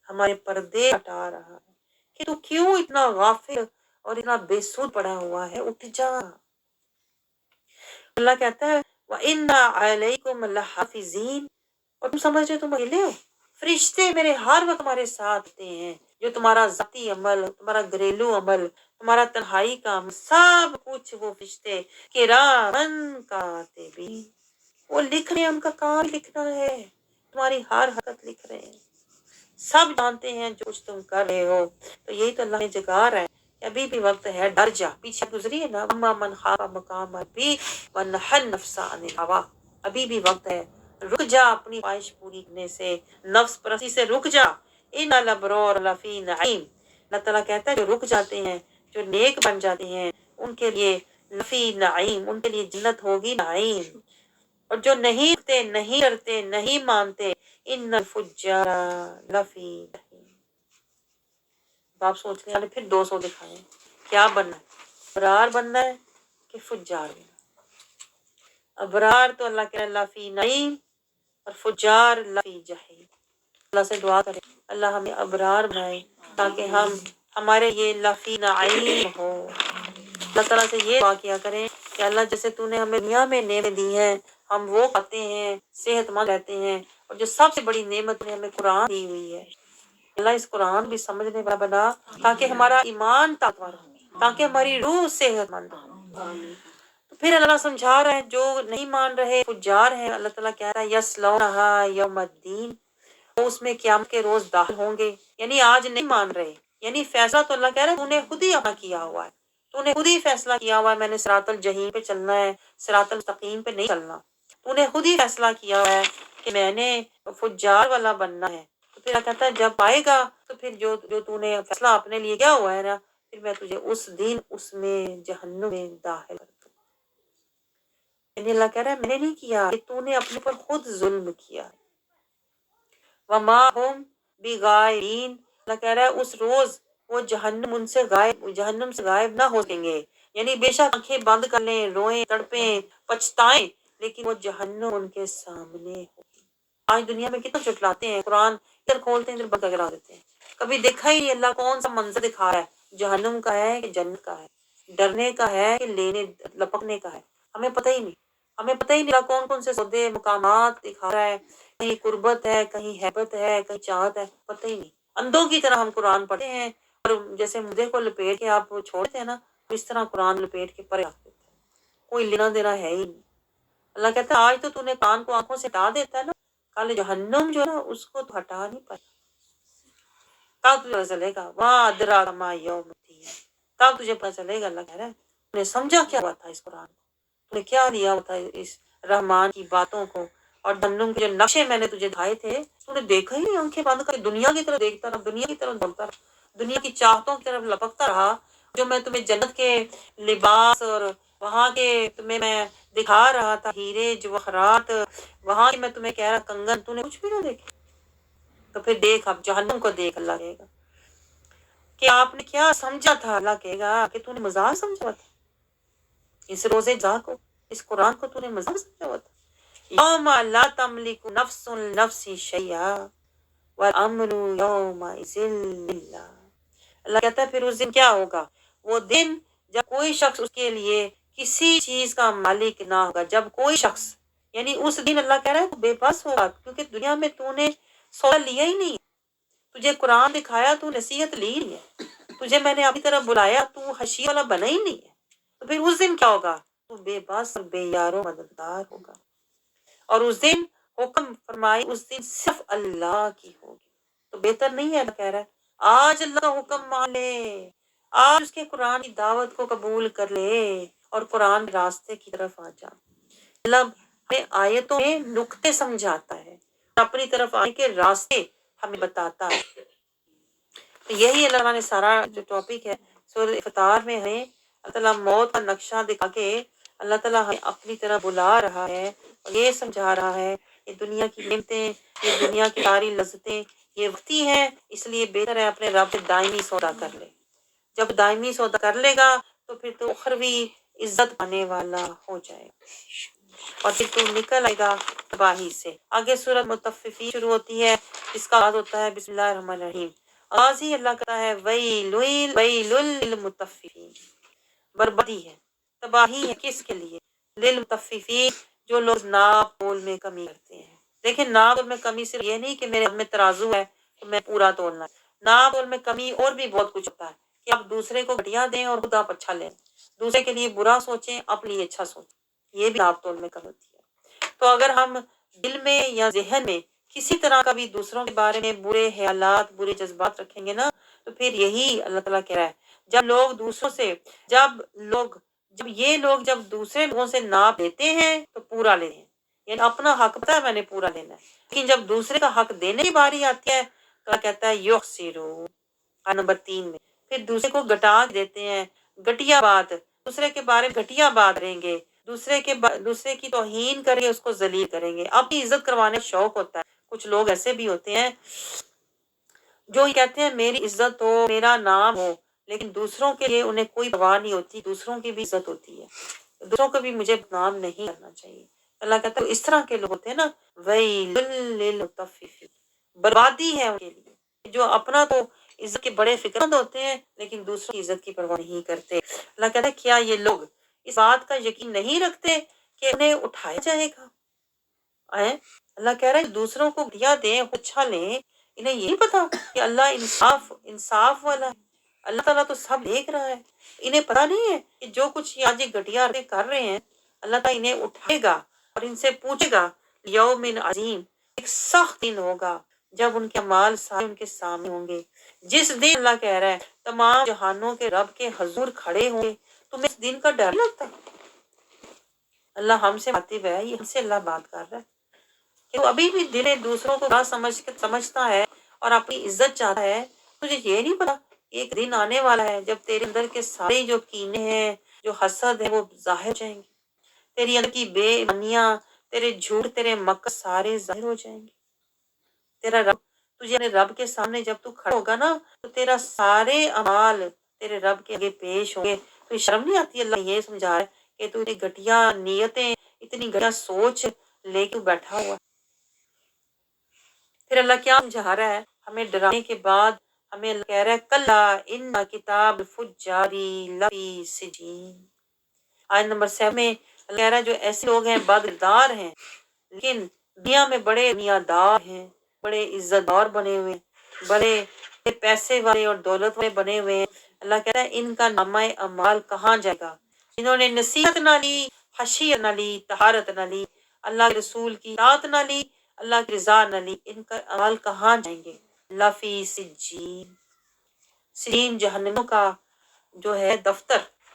ہمارے پردے ہٹا رہا ہے کہ تو کیوں اتنا غافل اور اتنا بے سود پڑا ہوا ہے، اٹھ جا۔ اللہ کہتا ہے وَإِنَّ عَلَيْكُمْ لَحَافِظِينَ، اور تم سمجھ رہے تم اکیلے ہو، فرشتے میرے ہر وقت تمہارے ساتھ ہوتے ہیں، جو تمہارا ذاتی عمل، تمہارا گھریلو عمل، تمہارا تنہائی کا عمل، سب کچھ وہ فرشتے کرامن کاتبین، وہ لکھ رہے ہیں، ان کا کام لکھنا ہے، تمہاری ہر حرکت لکھ رہے ہیں، سب جانتے ہیں جو کچھ تم کر رہے ہو۔ تو یہی تو اللہ نے جگا رہا ہے کہ ابھی بھی وقت ہے، ڈر جا، پیچھے گزری ہے نا اما من خاف مقام ربی ونہى النفس عن الہوی، ابھی بھی وقت ہے، رک جا اپنی خواہش پوری کرنے سے، نفس پرستی سے رک جا، ان الابرار لفی نعیم، اللہ تعالیٰ کہتا ہے جو رک جاتے ہیں، جو نیک بن جاتے ہیں، ان کے لیے لفی نعیم، ان کے لیے جنت ہوگی نعیم، اور جو نہیں رکتے، نہیں کرتے، نہیں مانتے، ان الفجار لفی جحیم۔ آپ سوچنے والے پھر 200 دکھائیں کیا بننا ہے، ابرار بننا ہے کہ فجار بننا ہے؟ ابرار تو اللہ کے اللہ فی نعیم، اور فجار لفی جحیم۔ اللہ سے دعا کریں اللہ ہمیں ابرار بنائے تاکہ ہمارے یہ لفی نعیم ہو۔ اللہ تعالیٰ سے یہ دعا کیا کریں کہ اللہ جیسے تو نے ہمیں دنیا میں نعمتیں دی ہیں، ہم وہ کھاتے ہیں، صحت مند رہتے ہیں، اور جو سب سے بڑی نعمت نے ہمیں قرآن دی ہوئی ہے، اللہ اس قرآن بھی سمجھنے والا بنا تاکہ ہمارا ایمان طاقتور ہو، تاکہ ہماری روح صحت مند ہو۔ تو پھر اللہ سمجھا رہا ہے جو نہیں مان رہے، فجار ہیں، اللہ تعالیٰ کہہ رہا ہے یصلونھا یوم الدین، وہ اس میں قیامت کے روز داخل ہوں گے، یعنی آج نہیں مان رہے، یعنی فیصلہ تو اللہ کہہ رہا ہے تو نے خود ہی اپنا کیا ہوا ہے، تو نے خود ہی فیصلہ کیا ہوا ہے میں نے صراط الجحیم پہ چلنا ہے، صراط المستقیم پہ نہیں چلنا، تو نے خود ہی فیصلہ کیا ہوا ہے کہ میں نے فجار والا بننا ہے۔ تو پھر اللہ کہتا ہے جب آئے گا تو پھر جو تو نے فیصلہ اپنے لیے کیا ہوا ہے نا، پھر میں تجھے اس دن اس میں جہنم میں داخل کر دوں۔ یعنی اللہ کہہ رہا ہے میں نے نہیں کیا، کہ تو نے اپنے پر خود ظلم کیا۔ وما ہم بغائبین، اللہ کہہ رہا ہے اس روز وہ جہنم ان سے غائب، جہنم سے غائب نہ ہو سکیں گے، یعنی بے شک آنکھیں بند کر لیں، روئیں، تڑپیں، پچھتائیں، لیکن وہ جہنم ان کے سامنے ہوگی۔ آج دنیا میں کتنا جھٹلاتے ہیں، قرآن ادھر کھولتے ہیں ادھر بند کرا دیتے ہیں، کبھی دیکھا ہی نہیں اللہ کون سا منظر دکھا رہا ہے، جہنم کا ہے کہ جنت کا ہے، ڈرنے کا ہے کہ لینے لپکنے کا ہے، ہمیں پتہ ہی نہیں، ہمیں پتہ ہی نہیں اللہ کون کون سے سودے مقامات دکھا رہا ہے، کہیں قربت ہے، کہیں ہیبت ہے، کہیں چاہت ہے، پتہ ہی نہیں، اندھوں کی طرح ہم قرآن پڑھتے ہیں، اور جیسے مردے کو لپیٹ کے آپ چھوڑتے ہیں نا، اس طرح قرآن لپیٹ کے پرے رکھ دیتے ہیں، کوئی لینا دینا ہے ہی نہیں۔ اللہ کہتا ہے آج تو نے کان کو آنکھوں سے ہٹا دیتا ہے نا، کل جہنم جو ہے نا اس کو تو ہٹا نہیں پائے، تب تجھے پتا چلے گا وَمَا أَدْرَاكَ مَا يَوْمُ الدِّينِ، تب تجھے پتا چلے گا، اللہ کہہ رہا ہے نے سمجھا کیا ہوا تھا اس قرآن کو؟ تو نے کیا لیا ہوتا ہے اس رحمان کی باتوں کو؟ اور جہنم کے جو نقشے میں نے تجھے دکھائے تھے تو نے دیکھا ہی نہیں، آنکھیں بند کر دنیا کی طرف دیکھتا رہا، دنیا کی طرف دوڑتا رہا، دنیا کی چاہتوں کی طرف لپکتا رہا۔ جو میں تمہیں جنت کے لباس اور وہاں کے تمہیں میں دکھا رہا تھا، ہیرے جواہرات، وہاں کے میں تمہیں کہہ رہا کنگن، تو نے کچھ بھی نہ دیکھا۔ تو پھر دیکھ اب جہنم کو دیکھ، اللہ کہے گا کہ آپ نے کیا سمجھا تھا؟ اللہ کہے گا کہ تو نے مذاق سمجھا تھا اس روزے جا کو، اس قرآن کو تو نے مذاق سمجھا ہوا تھا۔ یوم لا تملک نفس نفس شیئا والامر یومئذ للہ۔ اللہ کہتا ہے پھر اس دن کیا ہوگا؟ وہ دن جب کوئی شخص اس کے لیے کسی چیز کا مالک نہ ہوگا، جب کوئی شخص، یعنی اس دن اللہ کہہ رہا ہے تو بے بس ہوگا، کیونکہ دنیا میں تو نے سودا لیا ہی نہیں، تجھے قرآن دکھایا تو نصیحت لی نہیں ہے، تجھے میں نے اپنی طرف بلایا تو حشیر والا بنا ہی نہیں ہے، تو پھر اس دن کیا ہوگا؟ تو بے بس اور بے یارو مددگار ہوگا۔ اور اس دن حکم فرمائی اس دن صرف اللہ کی ہوگی۔ تو بہتر نہیں ہے، اللہ کہہ رہا ہے آج اللہ کا حکم مان لے، آج اس کے قرآن کی دعوت کو قبول کر لے اور قرآن کے راستے کی طرف آ جا۔ مطلب ہمیں آیتوں میں نقطے سمجھاتا ہے، اپنی طرف آنے کے راستے ہمیں بتاتا ہے۔ تو یہی اللہ تعالیٰ نے سارا جو ٹاپک ہے سورۃ انفطار میں ہے، اللہ تعالیٰ موت کا نقشہ دکھا کے اللہ تعالیٰ ہمیں اپنی طرف بلا رہا ہے اور یہ سمجھا رہا ہے یہ دنیا کی نعمتیں، یہ دنیا کی ساری لذتیں یہ وقتی ہیں، اس لیے بہتر ہے اپنے رب سے دائمی سودا کر لے۔ جب دائمی سودا کر لے گا تو پھر تو اخروی عزت پانے والا ہو جائے گا اور پھر تو نکل آئے گا تباہی سے۔ آگے سورۃ مطففین شروع ہوتی ہے، اس کا آغاز ہوتا ہے بسم اللہ الرحمن الرحیم۔ آغاز ہی اللہ کہتا ہے ویل للمطففین، بربادی ہے، تباہی ہے کس کے لیے؟ للمطففین، جو لوگ ناپ تول میں کمی کرتے ہیں۔ دیکھیں ناپ تول میں کمی صرف یہ نہیں کہ میرے ہاتھ میں ترازو ہے تو میں پورا تولنا ہے، ناپ تول میں کمی اور بھی بہت کچھ ہوتا ہے کہ آپ دوسرے کو گھٹیا دیں اور خود آپ اچھا لیں، دوسرے کے لیے برا سوچیں اپنے لیے اچھا سوچیں، یہ بھی ناپ تول میں کمی ہوتی ہے۔ تو اگر ہم دل میں یا ذہن میں کسی طرح کا بھی دوسروں کے بارے میں برے خیالات، برے جذبات رکھیں گے نا، تو پھر یہی اللہ تعالیٰ کہہ رہا ہے جب لوگ دوسروں سے جب یہ لوگ جب دوسرے لوگوں سے ناپ لیتے ہیں تو پورا لے ہیں، یعنی اپنا حق پتہ ہے میں نے پورا لینا ہے، لیکن جب دوسرے کا حق دینے کی باری آتی ہے تو اللہ کہتا ہے یخسرون، نمبر 3 میں پھر دوسرے کو گٹا دیتے ہیں، گٹیا بات، دوسرے کے بارے میں گٹیا بات کریں گے، دوسرے کی توہین کریں گے، اس کو ذلیل کریں گے، اپنی عزت کروانے کا شوق ہوتا ہے۔ کچھ لوگ ایسے بھی ہوتے ہیں جو یہ کہتے ہیں میری عزت ہو، میرا نام ہو، لیکن دوسروں کے لیے انہیں کوئی پرواہ نہیں ہوتی، دوسروں کی بھی عزت ہوتی ہے، دوسروں کو بھی مجھے بدنام نہیں کرنا چاہیے۔ اللہ کہتا ہے اس طرح کے لوگ ہوتے ہیں نا، ویل للمطففین، بربادی ہے ان کے لیے جو اپنا تو عزت کے بڑے فکرمند ہوتے ہیں لیکن دوسروں کی عزت کی پرواہ نہیں کرتے۔ اللہ کہتا ہے کیا یہ لوگ اس بات کا یقین نہیں رکھتے کہ انہیں اٹھایا جائے گا؟ اللہ کہہ رہا ہے دوسروں کو گھٹیا دیں، اچھا لیں، انہیں یہ نہیں پتا کہ اللہ انصاف والا ہے، اللہ تعالیٰ تو سب دیکھ رہا ہے۔ انہیں پتا نہیں ہے کہ جو کچھ یہ آج یہ گھٹیا کر رہے ہیں اللہ تعالیٰ انہیں اٹھائے گا اور ان سے پوچھے گا یوم عظیم، ایک سخت دن ہوگا جب ان کے اعمال سارے ان کے سامنے ہوں گے، جس دن اللہ کہہ رہا ہے تمام جہانوں کے رب کے حضور کھڑے ہوں گے۔ تمہیں اس دن کا ڈر نہیں لگتا؟ اللہ ہم سے باتیں ہے، یہ ہم سے اللہ بات کر رہا ہے کہ وہ ابھی بھی دل دوسروں کو برا سمجھتا ہے اور اپنی عزت چاہتا ہے۔ تجھے یہ نہیں پتا ایک دن آنے والا ہے جب تیرے اندر کے سارے جو کینے ہیں، جو حسد ہے، وہ ظاہر ہو جائیں گے، تیری اندر کی بے ایمانیاں، تیرے جھوٹ، تیرے مکر سارے ظاہر ہو جائیں گے۔ تیرا رب تجھے اپنے رب کے سامنے جب تو کھڑا ہوگا نا تو تیرا سارے اعمال تیرے رب کے آگے پیش ہوں گے۔ تو شرم نہیں آتی؟ اللہ یہ سمجھا رہا ہے کہ تو اتنی گھٹیا نیتیں، اتنی گھٹیا سوچ لے کے بیٹھا ہوا۔ پھر اللہ کیا سمجھا رہا ہے ہمیں ڈرانے کے بعد؟ ہمیں اللہ کہہ رہا ہے کلا ان کتاب الفجاری لفی سجین۔ آیت نمبر 7 میں اللہ کہہ رہا ہے جو ایسے لوگ ہیں بدکردار ہیں لیکن دنیا میں بڑے دنیادار ہیں، بڑے عزت دار بنے ہوئے ہیں، بڑے پیسے والے اور دولت والے بنے ہوئے ہیں، اللہ کہتا ہے ان کا نامہ اعمال کہاں جائے گا؟ جنہوں نے نصیحت نہ لی، خشیت نہ لی، طہارت نہ لی، اللہ کے رسول کی اطاعت نہ لی، اللہ کی رضا نہ لی، ان کا اعمال کہاں جائیں گے؟ لفی سجین، سجین جہنم کا جو ہے دفتر،